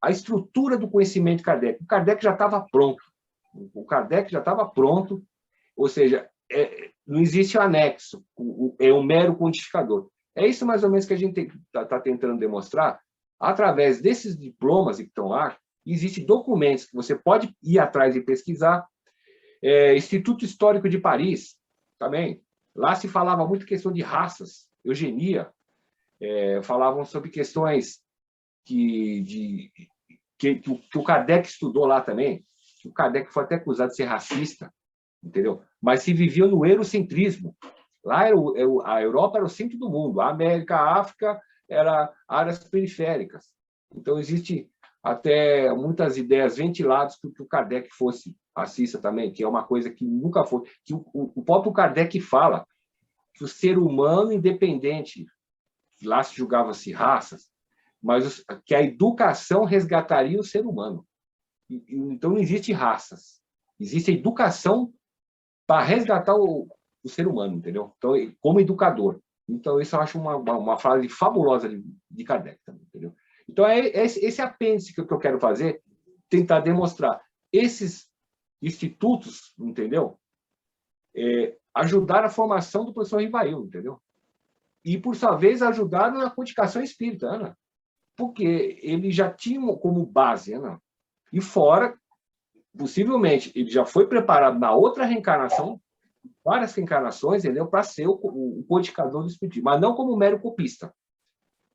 a estrutura do conhecimento de Kardec, o Kardec já estava pronto. O Kardec já estava pronto, ou seja, não existe o anexo, é um mero codificador. É isso mais ou menos que a gente está tentando demonstrar. Através desses diplomas que estão lá, existem documentos que você pode ir atrás e pesquisar. Instituto Histórico de Paris, também. Lá se falava muito questão de raças, eugenia. Falavam sobre questões que o Kardec estudou lá também. O Kardec foi até acusado de ser racista, entendeu? Mas se vivia no eurocentrismo. Lá a Europa era o centro do mundo, a América, a África eram áreas periféricas. Então, existe até muitas ideias ventiladas que o Kardec fosse racista também, que é uma coisa que nunca foi. Que o próprio Kardec fala que o ser humano independente, lá se julgava-se raças, mas que a educação resgataria o ser humano. Então, não existe raças. Existe a educação para resgatar o ser humano, entendeu? Então, como educador. Então, isso eu acho uma frase fabulosa de Kardec também, entendeu? Então, esse apêndice que eu quero fazer, tentar demonstrar. Esses institutos, entendeu? Ajudar a formação do professor Rivail, entendeu? E, por sua vez, ajudar na codificação espírita, Ana, porque ele já tinha como base, Ana, e fora, possivelmente, ele já foi preparado na outra reencarnação, várias reencarnações, entendeu? Para ser o codificador do espiritismo, mas não como mero copista,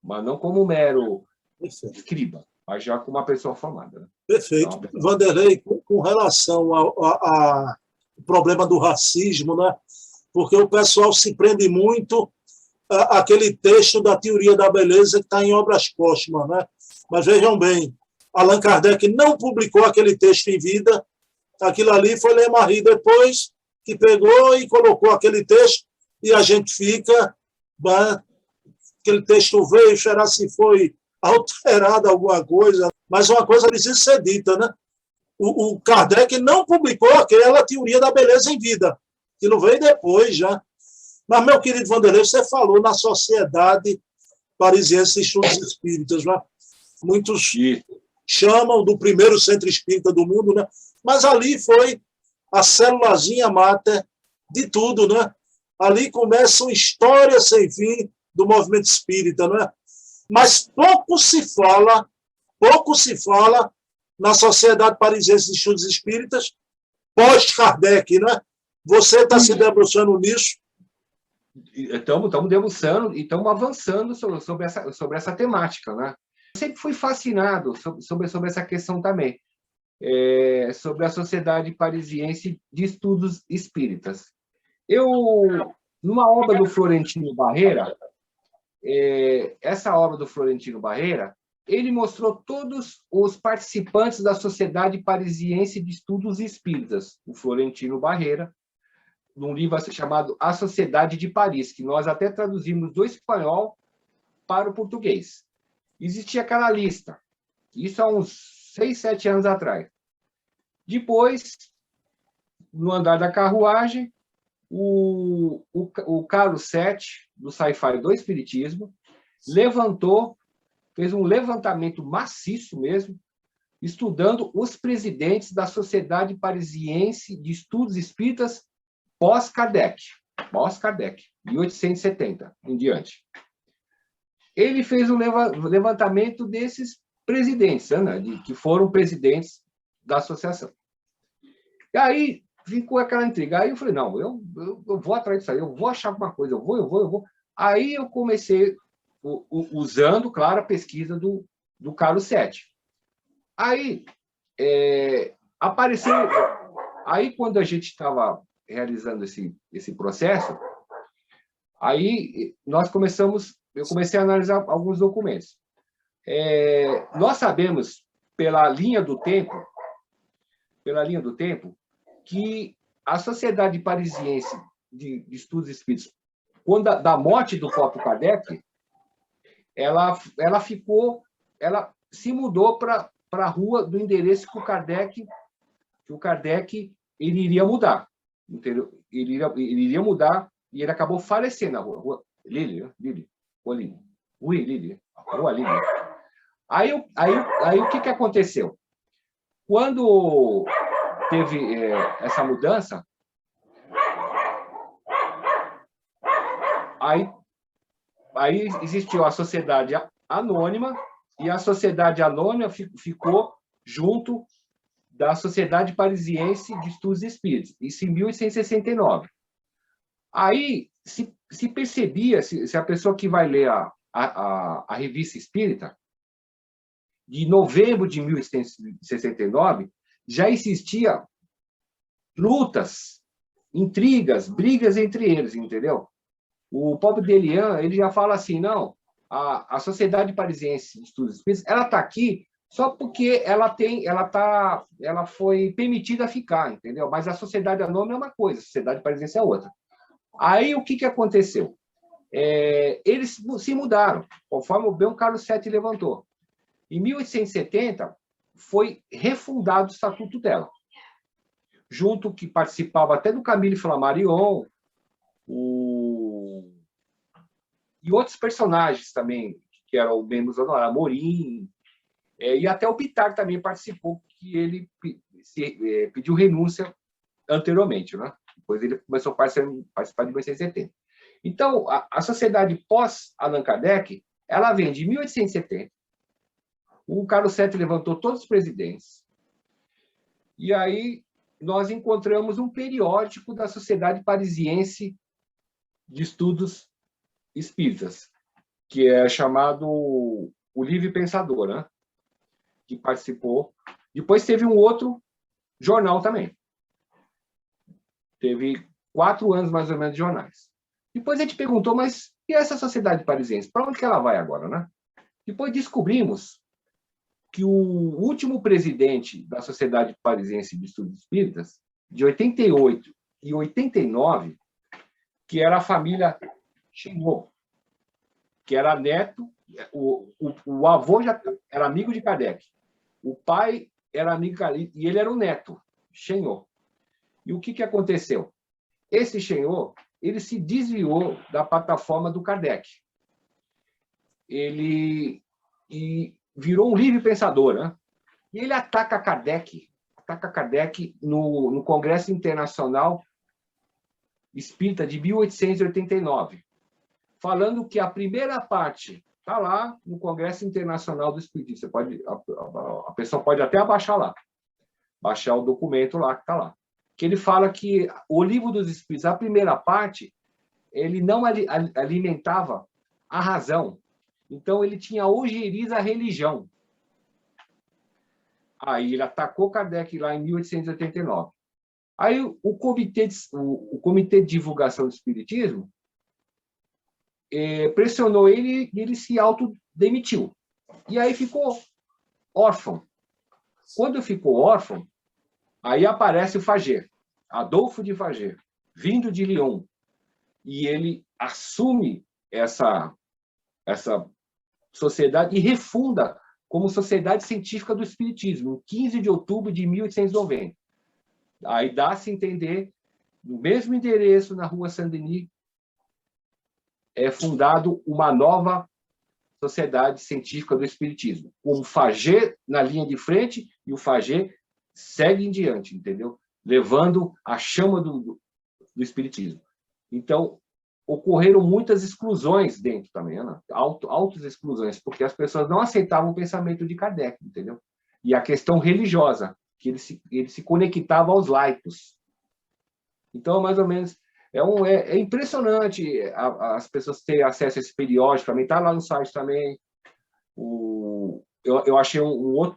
mas não como mero escriba, mas já como uma pessoa formada. Né? Perfeito. Então, Vanderlei, com relação ao problema do racismo, né? Porque o pessoal se prende muito àquele texto da teoria da beleza que está em obras póstumas, né? Mas vejam bem, Allan Kardec não publicou aquele texto em vida, aquilo ali foi Lemarie depois que pegou e colocou aquele texto e a gente fica, aquele texto veio, será se foi alterado alguma coisa, mas uma coisa precisa ser dita, né? O Kardec não publicou aquela teoria da beleza em vida, aquilo veio depois já. Mas, meu querido Vanderlei, você falou na Sociedade Parisiense de Estudos Espíritas, né? Muitos chamam do primeiro centro espírita do mundo, né? Mas ali foi a célulazinha máter de tudo, né? Ali começa uma história sem fim do movimento espírita, né? Mas pouco se fala na Sociedade Parisiense de Estudos Espíritas pós-Kardec, né? Você está se debruçando nisso? Estamos debruçando e estamos avançando sobre essa temática, né? Eu sempre fui fascinado sobre essa questão também, sobre a Sociedade Parisiense de Estudos Espíritas. Numa obra do Florentino Barreira, essa obra do Florentino Barreira, ele mostrou todos os participantes da Sociedade Parisiense de Estudos Espíritas, o Florentino Barreira, num livro chamado A Sociedade de Paris, que nós até traduzimos do espanhol para o português. Existia aquela lista, isso há uns 6, 7 anos atrás. Depois, no andar da carruagem, o Carlos Sete, do Sci-Fi do Espiritismo, fez um levantamento maciço mesmo, estudando os presidentes da Sociedade Parisiense de Estudos Espíritas pós-Kardec, 1870 em diante. Ele fez um levantamento desses presidentes, né, que foram presidentes da associação. E aí ficou aquela intriga. Aí eu falei, não, eu vou atrás disso aí, eu vou achar alguma coisa, eu vou. Aí eu comecei, usando, claro, a pesquisa do Carlos Sete. Aí apareceu... Aí, quando a gente estava realizando esse processo, aí eu comecei a analisar alguns documentos. Nós sabemos, pela linha do tempo, que a Sociedade Parisiense de estudos espíritas, quando da morte do próprio Kardec, ela se mudou para a rua do endereço que o Kardec ele iria mudar, entendeu? Ele iria mudar e ele acabou falecendo na rua Lili, Rua Lili. Aí o que aconteceu? Quando teve essa mudança, aí existiu a sociedade anônima, e a sociedade anônima ficou junto da Sociedade Parisiense de Estudos Espíritas, isso em 1869. Aí se percebia, se a pessoa que vai ler a Revista Espírita, de novembro de 1869, já existia lutas, intrigas, brigas entre eles, entendeu? O próprio Delian, ele já fala assim, não, a Sociedade Parisiense de Estudos Espíritas, ela está aqui só porque ela foi permitida ficar, entendeu? Mas a Sociedade Anônima é uma coisa, a Sociedade Parisiense é outra. Aí, o que aconteceu? Eles se mudaram, conforme o Dom Carlos VII levantou. Em 1870, foi refundado o Estatuto dela, junto que participava até do Camille Flammarion, e outros personagens também, que eram membros honorários, Amorim, e até o Bitar também participou, que ele pediu renúncia anteriormente, né? Depois ele começou a participar de 1870. Então, a sociedade pós-Allan Kardec, ela vem de 1870, o Carlos VII levantou todos os presidentes, e aí nós encontramos um periódico da Sociedade Parisiense de Estudos Espíritas, que é chamado O Livre Pensador, né? Que participou. Depois teve um outro jornal também. Teve 4 anos, mais ou menos, de jornais. Depois a gente perguntou, mas e essa Sociedade Parisiense? Para onde que ela vai agora, né? Depois descobrimos que o último presidente da Sociedade Parisiense de Estudos Espíritas, de 88 e 89, que era a família Chenot, que era neto, o avô já era amigo de Kardec, o pai era amigo de Kardec, e ele era o neto, Chenot. E o que aconteceu? Esse Chenot, ele se desviou da plataforma do Kardec. Ele virou um livre pensador, né? E ele ataca Kardec no Congresso Internacional Espírita de 1889, falando que a primeira parte está lá no Congresso Internacional do Espiritismo. A pessoa pode até baixar o documento lá que está lá. Que ele fala que o Livro dos Espíritos, a primeira parte, ele não alimentava a razão. Então, ele tinha ojeriza à religião. Aí, ele atacou Kardec lá em 1889. Aí, o Comitê de Divulgação do Espiritismo pressionou ele e ele se autodemitiu. E aí ficou órfão. Quando ficou órfão, aí aparece o Fager, Adolfo de Fager, vindo de Lyon. E ele assume essa sociedade e refunda como Sociedade Científica do Espiritismo, em 15 de outubro de 1890. Aí dá-se a entender, no mesmo endereço, na Rua Saint-Denis, é fundado uma nova Sociedade Científica do Espiritismo, com o Fager na linha de frente, e o Fager segue em diante, entendeu? Levando a chama do Espiritismo. Então, ocorreram muitas exclusões dentro também, né? Altas exclusões, porque as pessoas não aceitavam o pensamento de Kardec, entendeu? E a questão religiosa, que ele se conectava aos laicos. Então, mais ou menos, é impressionante as pessoas terem acesso a esse periódico, também está lá no site também. Eu achei uma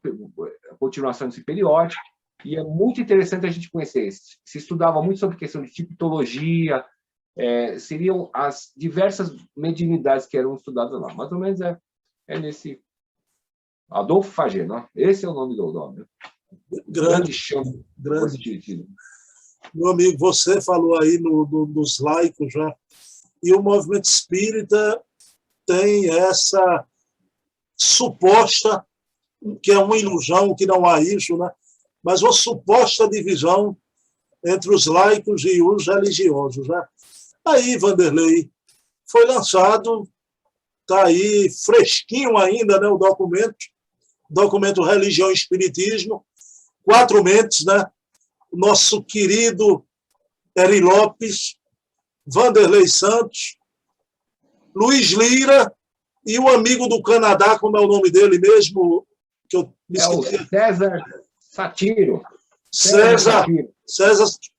continuação desse periódico, e é muito interessante a gente conhecer. Se estudava muito sobre questão de tipologia, seriam as diversas mediunidades que eram estudadas lá. Mais ou menos é nesse... Adolfo Fager, não? Esse é o nome do nome. Grande chão. Grande. Meu amigo, você falou aí dos laicos, né? E o movimento espírita tem essa suposta, que é uma ilusão, que não há isso, né? Mas uma suposta divisão entre os laicos e os religiosos, né? Aí, Vanderlei, foi lançado, está aí fresquinho ainda, né, o documento Religião e Espiritismo, 4 mentes, né? Nosso querido Eri Lopes, Vanderlei Santos, Luiz Lira e o amigo do Canadá, como é o nome dele mesmo, que eu me esqueci. O César Satiro. César,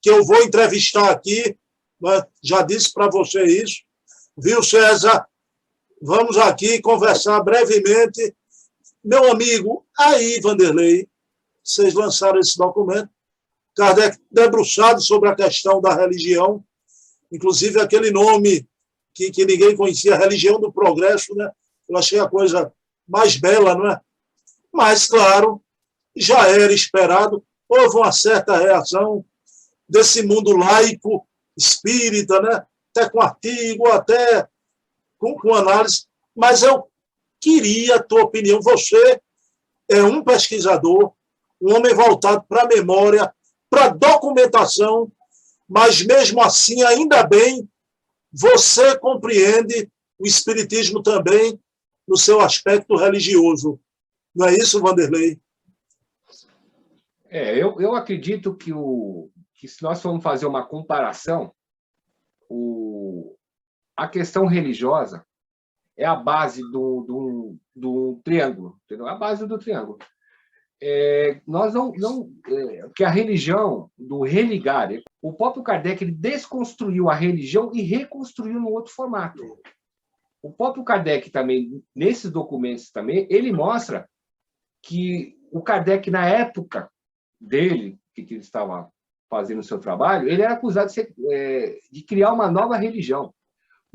que eu vou entrevistar aqui, já disse para você isso, viu, César? Vamos aqui conversar brevemente. Meu amigo, aí, Vanderlei, vocês lançaram esse documento, Kardec debruçado sobre a questão da religião, inclusive aquele nome que ninguém conhecia, Religião do Progresso, né? Eu achei a coisa mais bela, não é? Mas, claro, já era esperado, houve uma certa reação desse mundo laico, espírita, né? Até com artigo, até com análise, mas eu queria a tua opinião. Você é um pesquisador, um homem voltado para a memória, para a documentação, mas mesmo assim, ainda bem, você compreende o espiritismo também no seu aspecto religioso. Não é isso, Vanderlei? Eu acredito que se nós formos fazer uma comparação, a questão religiosa é a base do triângulo, entendeu? A base do triângulo. Nós que a religião do religar, o próprio Kardec ele desconstruiu a religião e reconstruiu num outro formato. O próprio Kardec também, nesses documentos também, ele mostra que o Kardec, na época dele, que ele estava fazendo o seu trabalho, ele era acusado de criar uma nova religião.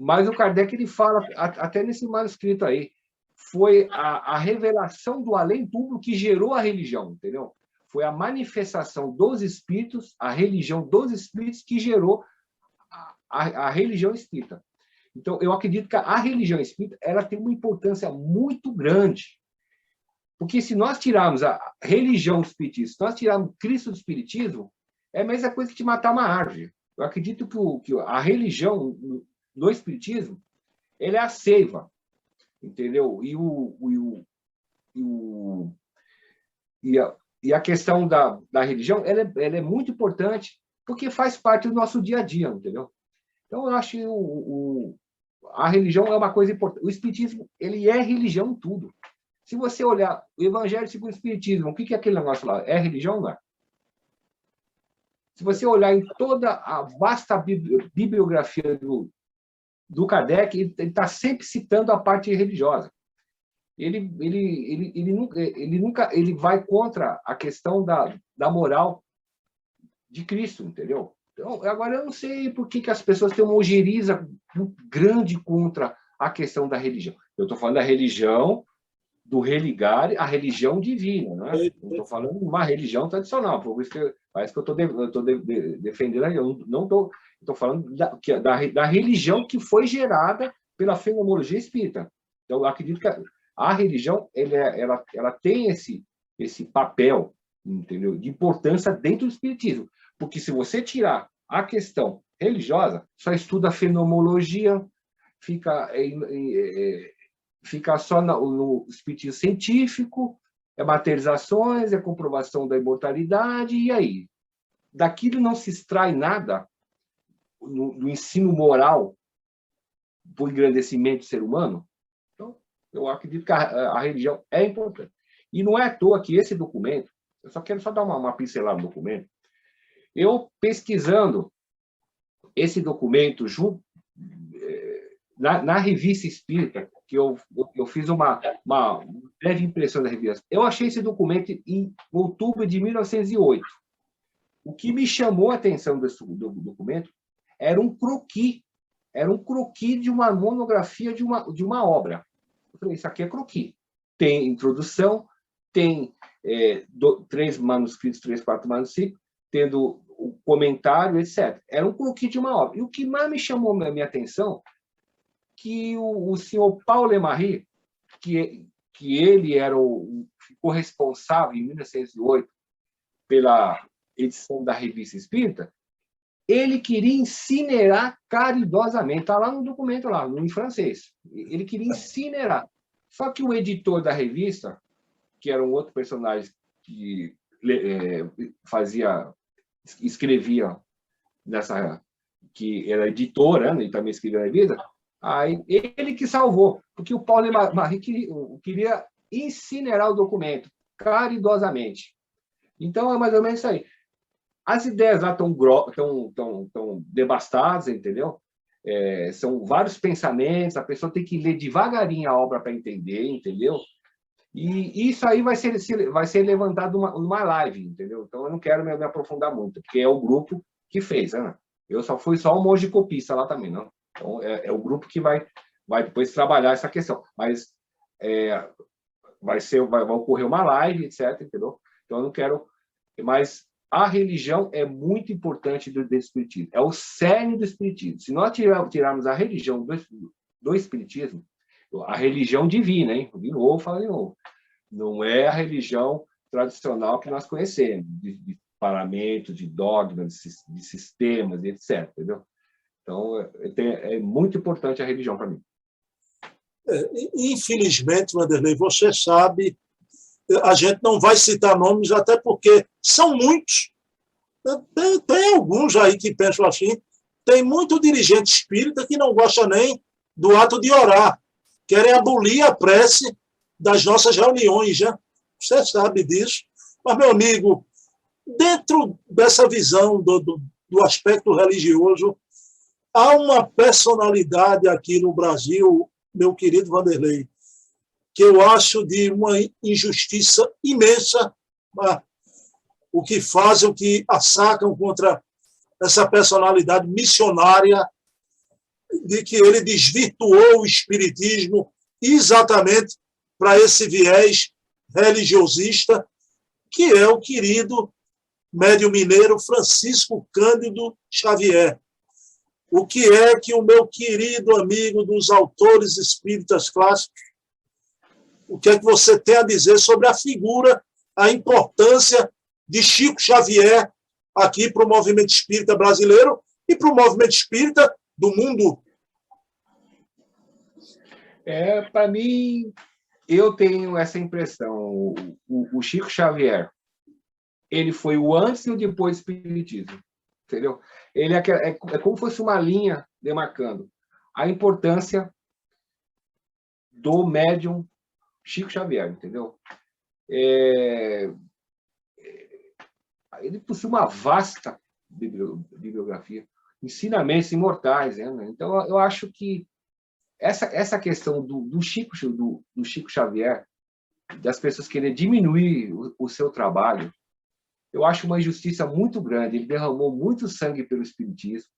Mas o Kardec ele fala, até nesse manuscrito aí, foi a revelação do além-túmulo que gerou a religião, entendeu? Foi a manifestação dos espíritos, a religião dos espíritos que gerou a religião espírita. Então, eu acredito que a religião espírita ela tem uma importância muito grande. Porque se nós tirarmos a religião do espiritismo, se nós tirarmos Cristo do espiritismo, é a mesma coisa que te matar uma árvore. Eu acredito que a religião do espiritismo ele é a seiva, entendeu? E a questão da religião ela é muito importante porque faz parte do nosso dia a dia, entendeu? Então, eu acho que a religião é uma coisa importante. O espiritismo ele é religião tudo. Se você olhar o Evangelho segundo o Espiritismo, o que é aquele negócio lá? É religião, não é? Se você olhar em toda a vasta bibliografia do Kardec, ele está sempre citando a parte religiosa. Ele nunca vai contra a questão da moral de Cristo, entendeu? Então, agora eu não sei por que as pessoas têm uma ojeriza grande contra a questão da religião. Eu estou falando da religião do religar a religião divina, né? Não estou falando de uma religião tradicional, por isso que parece que eu estou defendendo a religião. Não estou falando da religião que foi gerada pela fenomenologia espírita. Então, eu acredito que a religião ela tem esse papel, entendeu? De importância dentro do espiritismo. Porque se você tirar a questão religiosa, só estuda a fenomenologia, fica só no espiritismo científico, é materializações, é comprovação da imortalidade, e aí? Daquilo não se extrai nada no ensino moral para o engrandecimento do ser humano? Então, eu acredito que a religião é importante. E não é à toa que esse documento, eu só quero dar uma pincelada no documento, eu pesquisando esse documento na revista espírita, que eu fiz uma breve impressão da revista, eu achei esse documento em outubro de 1908. O que me chamou a atenção desse documento era um croquis de uma monografia de uma obra. Eu falei, isso aqui é croquis. Tem introdução, tem 3 manuscritos, 3, 4 manuscritos, tendo o comentário, etc. Era um croquis de uma obra. E o que mais me chamou a minha atenção, que o senhor Paul Lemarry, que ele era ficou responsável, em 1908, pela edição da Revista Espírita, ele queria incinerar caridosamente. Está lá no documento, lá, em francês. Ele queria incinerar. Só que o editor da revista, que era um outro personagem que escrevia que era editora, né, e também escrevia na revista, aí ele que salvou, porque o Paul Lemarry queria incinerar o documento caridosamente. Então, é mais ou menos isso aí. As ideias lá estão devastadas, entendeu? São vários pensamentos, a pessoa tem que ler devagarinho a obra para entender, entendeu? E isso aí vai ser levantado numa live, entendeu? Então, eu não quero me aprofundar muito, porque é o grupo que fez, né? Eu fui só um monge copista lá também, não? Então, é o grupo que vai depois trabalhar essa questão. Mas vai ocorrer uma live, etc., entendeu? Então, eu não quero... Mas a religião é muito importante do espiritismo. É o cerne do espiritismo. Se nós tirarmos a religião do espiritismo, a religião divina, hein? De novo, falo de novo. Não é a religião tradicional que nós conhecemos, de paramentos, de dogmas, de sistemas, etc. Entendeu? Então, é muito importante a religião para mim. Infelizmente, Wanderlei, você sabe, a gente não vai citar nomes, até porque são muitos. Tem alguns aí que pensam assim. Tem muito dirigente espírita que não gosta nem do ato de orar. Querem abolir a prece das nossas reuniões, né? Você sabe disso. Mas, meu amigo, dentro dessa visão do aspecto religioso, há uma personalidade aqui no Brasil, meu querido Wanderlei, que eu acho de uma injustiça imensa, o que fazem, o que assacam contra essa personalidade missionária, de que ele desvirtuou o espiritismo exatamente para esse viés religiosista, que é o querido médium mineiro Francisco Cândido Xavier. O que é que o meu querido amigo dos autores espíritas clássicos, o que é que você tem a dizer sobre a figura, a importância de Chico Xavier aqui para o movimento espírita brasileiro e para o movimento espírita do mundo? Para mim, eu tenho essa impressão. O Chico Xavier, ele foi o antes e o depois do espiritismo, entendeu? Ele é como se fosse uma linha demarcando a importância do médium Chico Xavier, entendeu? Ele possui uma vasta bibliografia, ensinamentos imortais, né? Então, eu acho que essa questão do Chico Xavier, das pessoas quererem diminuir o seu trabalho, eu acho uma injustiça muito grande. Ele derramou muito sangue pelo espiritismo,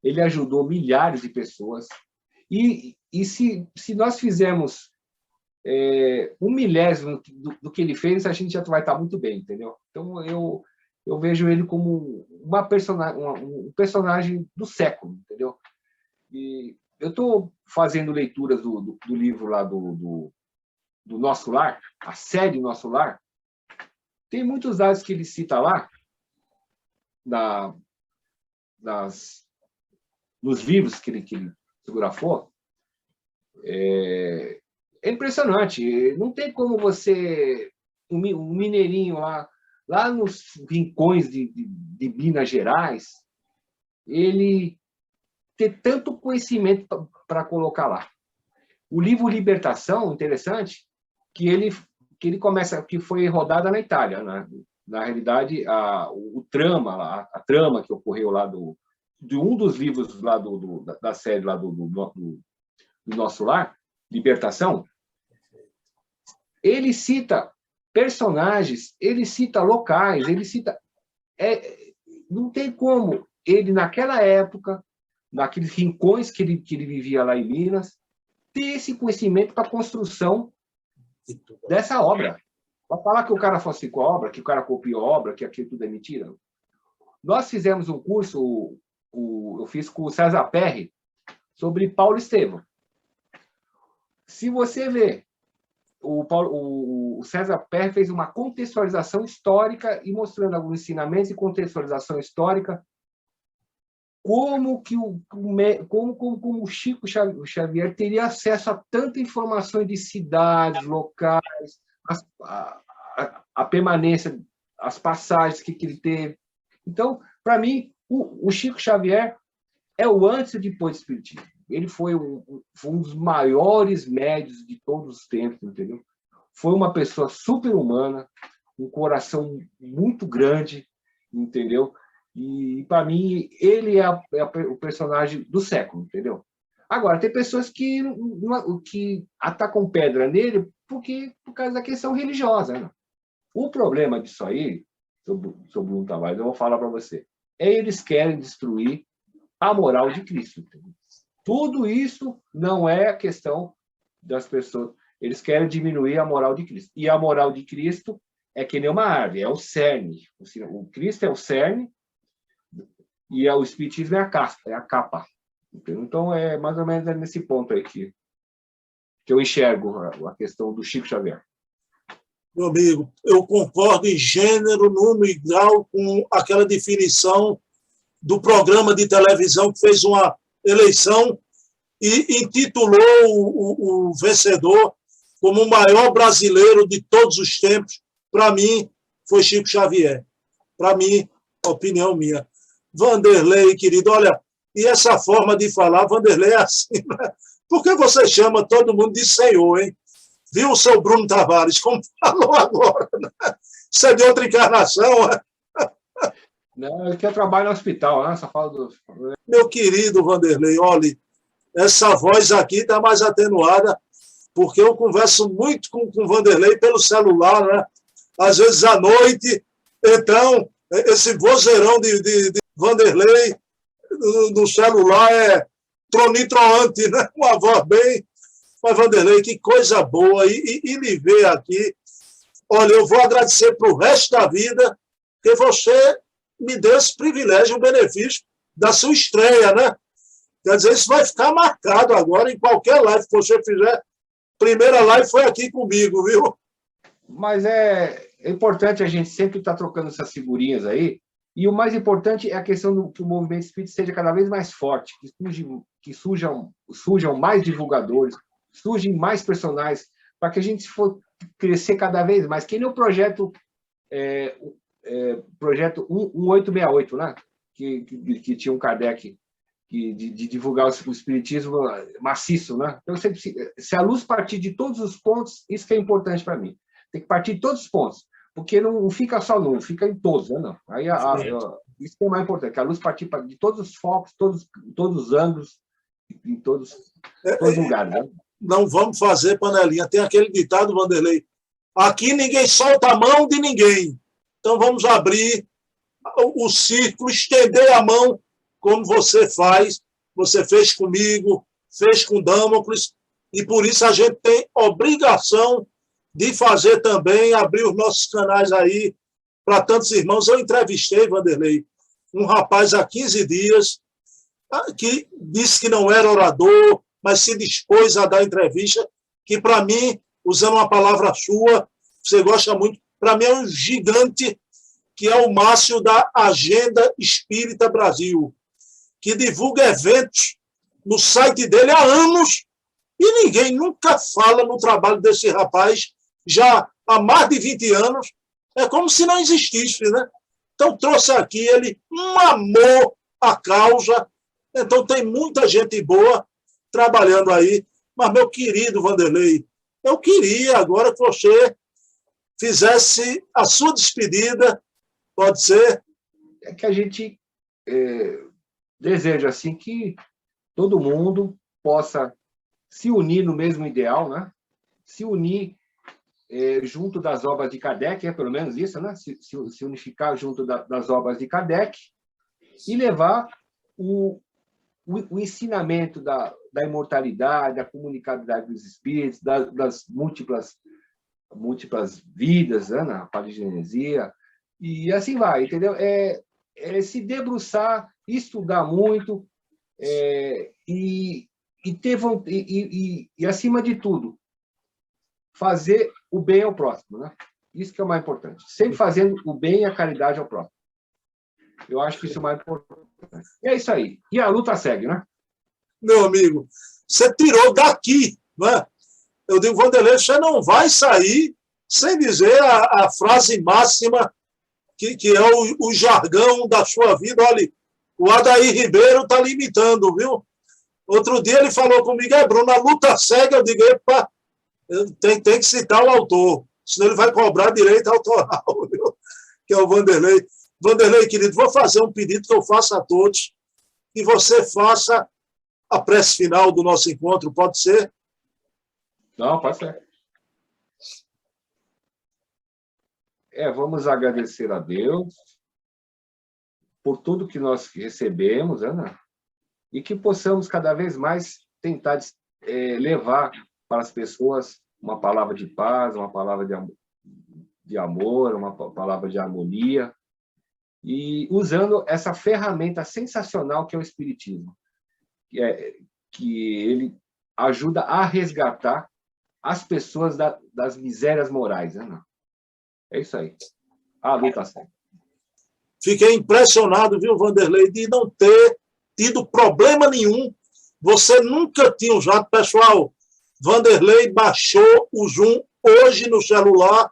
ele ajudou milhares de pessoas, e se nós fizermos 1/1000 do que ele fez, a gente já vai estar muito bem, entendeu? Então, eu vejo ele como um personagem do século, entendeu? E eu estou fazendo leituras do livro lá do Nosso Lar, a série Nosso Lar. Tem muitos dados que ele cita lá, nos livros que ele psicografou. É impressionante. Não tem como você, um mineirinho lá nos rincões de Minas Gerais, ele ter tanto conhecimento para colocar lá. O livro Libertação, interessante, que ele começa, que foi rodada na Itália, né? Na realidade, a trama que ocorreu lá de um dos livros lá da série lá do Nosso Lar, Libertação, ele cita personagens, ele cita locais, ele cita... não tem como ele, naquela época, naqueles rincões que ele vivia lá em Minas, ter esse conhecimento para a construção dessa obra. Para falar que o cara falsificou a obra, que o cara copiou a obra, que aquilo tudo é mentira. Nós fizemos um curso, eu fiz com o César Perry, sobre Paulo Estevão. Se você ver, o César Perry fez uma contextualização histórica e mostrando alguns ensinamentos e contextualização histórica, como o Chico Xavier teria acesso a tanta informação de cidades, locais, a permanência, as passagens que ele teve. Então, para mim, o Chico Xavier é o antes e depois do Espiritismo. Ele foi um dos maiores médiuns de todos os tempos, entendeu? Foi uma pessoa super-humana, um coração muito grande, entendeu? E, para mim, ele é o personagem do século, entendeu? Agora, tem pessoas que atacam pedra nele por causa da questão religiosa. Né? O problema disso aí, sobre o Tavares, eu vou falar para você, eles querem destruir a moral de Cristo. Entendeu? Tudo isso não é a questão das pessoas. Eles querem diminuir a moral de Cristo. E a moral de Cristo é que nem uma árvore, é o cerne. O Cristo é o cerne e o Espiritismo é a casca, é a capa. Entendeu? Então, é mais ou menos nesse ponto aí que eu enxergo a questão do Chico Xavier. Meu amigo, eu concordo em gênero, número e grau com aquela definição do programa de televisão que fez uma eleição e intitulou o vencedor como o maior brasileiro de todos os tempos. Para mim, foi Chico Xavier. Para mim, opinião minha. Vanderlei, querido, olha, e essa forma de falar, Vanderlei é assim, né? Por que você chama todo mundo de senhor, hein? Viu o seu Bruno Tavares, como falou agora, né? Isso é de outra encarnação, né? Não, ele quer trabalhar no hospital, né? Só fala do... Meu querido Vanderlei, olha, essa voz aqui está mais atenuada, porque eu converso muito com o Vanderlei pelo celular, né? Às vezes à noite. Então, esse vozeirão de Vanderlei no celular é tronitroante, né? Uma voz bem... Mas, Vanderlei, que coisa boa. E lhe ver aqui. Olha, eu vou agradecer para o resto da vida que você me deu esse privilégio, o benefício da sua estreia, né? Quer dizer, isso vai ficar marcado agora em qualquer live que você fizer. Primeira live foi aqui comigo, viu? Mas é importante a gente sempre estar trocando essas figurinhas aí. E o mais importante é a questão do que o movimento espírita seja cada vez mais forte, que surjam mais divulgadores, surgem mais personagens, para que a gente for crescer cada vez mais. Que nem o projeto 1868, né? Que tinha um Kardec de divulgar o espiritismo maciço. Né? Então, se a luz partir de todos os pontos, isso que é importante para mim. Tem que partir de todos os pontos, porque não fica só num, fica em todos. Né? Não. Aí, isso que é mais importante, que a luz partir de todos os focos, todos os ângulos, em todos os lugares. Né? Não vamos fazer panelinha. Tem aquele ditado, Vanderlei, aqui ninguém solta a mão de ninguém. Então vamos abrir o círculo, estender a mão, como você faz, você fez comigo, fez com Damocles, e por isso a gente tem obrigação de fazer também, abrir os nossos canais aí para tantos irmãos. Eu entrevistei, Vanderlei, um rapaz há 15 dias que disse que não era orador, mas se dispôs a dar entrevista, que para mim, usando uma palavra sua, você gosta muito, para mim é um gigante, que é o Márcio da Agenda Espírita Brasil, que divulga eventos no site dele há anos, e ninguém nunca fala no trabalho desse rapaz, já há mais de 20 anos, é como se não existisse, né? Então, trouxe aqui, ele mamou a causa, então tem muita gente boa trabalhando aí, mas, meu querido Vanderlei, eu queria agora que você fizesse a sua despedida, pode ser? É que a gente deseja assim que todo mundo possa se unir no mesmo ideal, né? Se unir junto das obras de Kardec, é pelo menos isso, né? Se unificar junto das obras de Kardec e levar o ensinamento da imortalidade, da comunicabilidade dos espíritos, das múltiplas vidas, né? Na paligenesia, e assim vai, entendeu? se debruçar, estudar muito, e acima de tudo, fazer o bem ao próximo, né? Isso que é o mais importante. Sempre fazendo o bem e a caridade ao próximo. Eu acho que isso é o mais importante. E é isso aí. E a luta segue, né? Meu amigo, você tirou daqui, né? Eu digo, Vanderlei, você não vai sair sem dizer a frase máxima que é o jargão da sua vida. Olha, o Adair Ribeiro está limitando, viu? Outro dia ele falou comigo, Bruno, a luta segue. Eu digo, epa, tem que citar o autor, senão ele vai cobrar direito autoral, viu? Que é o Vanderlei. Vanderlei, querido, vou fazer um pedido que eu faço a todos, que você faça a prece final do nosso encontro, pode ser? Não, pode ser. Vamos agradecer a Deus por tudo que nós recebemos, Ana, e que possamos cada vez mais tentar levar para as pessoas uma palavra de paz, uma palavra de amor, uma palavra de harmonia, e usando essa ferramenta sensacional que é o Espiritismo, que ele ajuda a resgatar as pessoas das misérias morais, né? É isso aí. A luta segue. Fiquei impressionado, viu, Vanderlei, de não ter tido problema nenhum. Você nunca tinha usado, pessoal. Vanderlei baixou o Zoom hoje no celular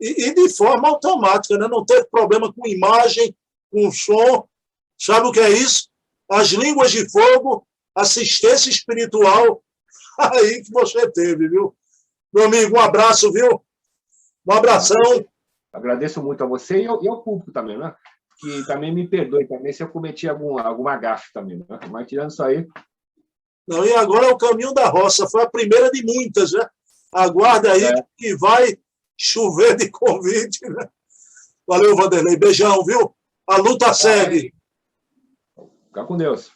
e de forma automática, né? Não teve problema com imagem, com som. Sabe o que é isso? As línguas de fogo, assistência espiritual, aí que você teve, viu? Meu amigo, um abraço, viu? Um abração. Agradeço muito a você e ao público também, né? Que também me perdoe também se eu cometi alguma gafe também, né? Mas tirando isso aí... Não, e agora é o caminho da roça. Foi a primeira de muitas, né? Aguarda aí que vai chover de convite, né? Valeu, Vanderlei. Beijão, viu? A luta segue. Fica com Deus.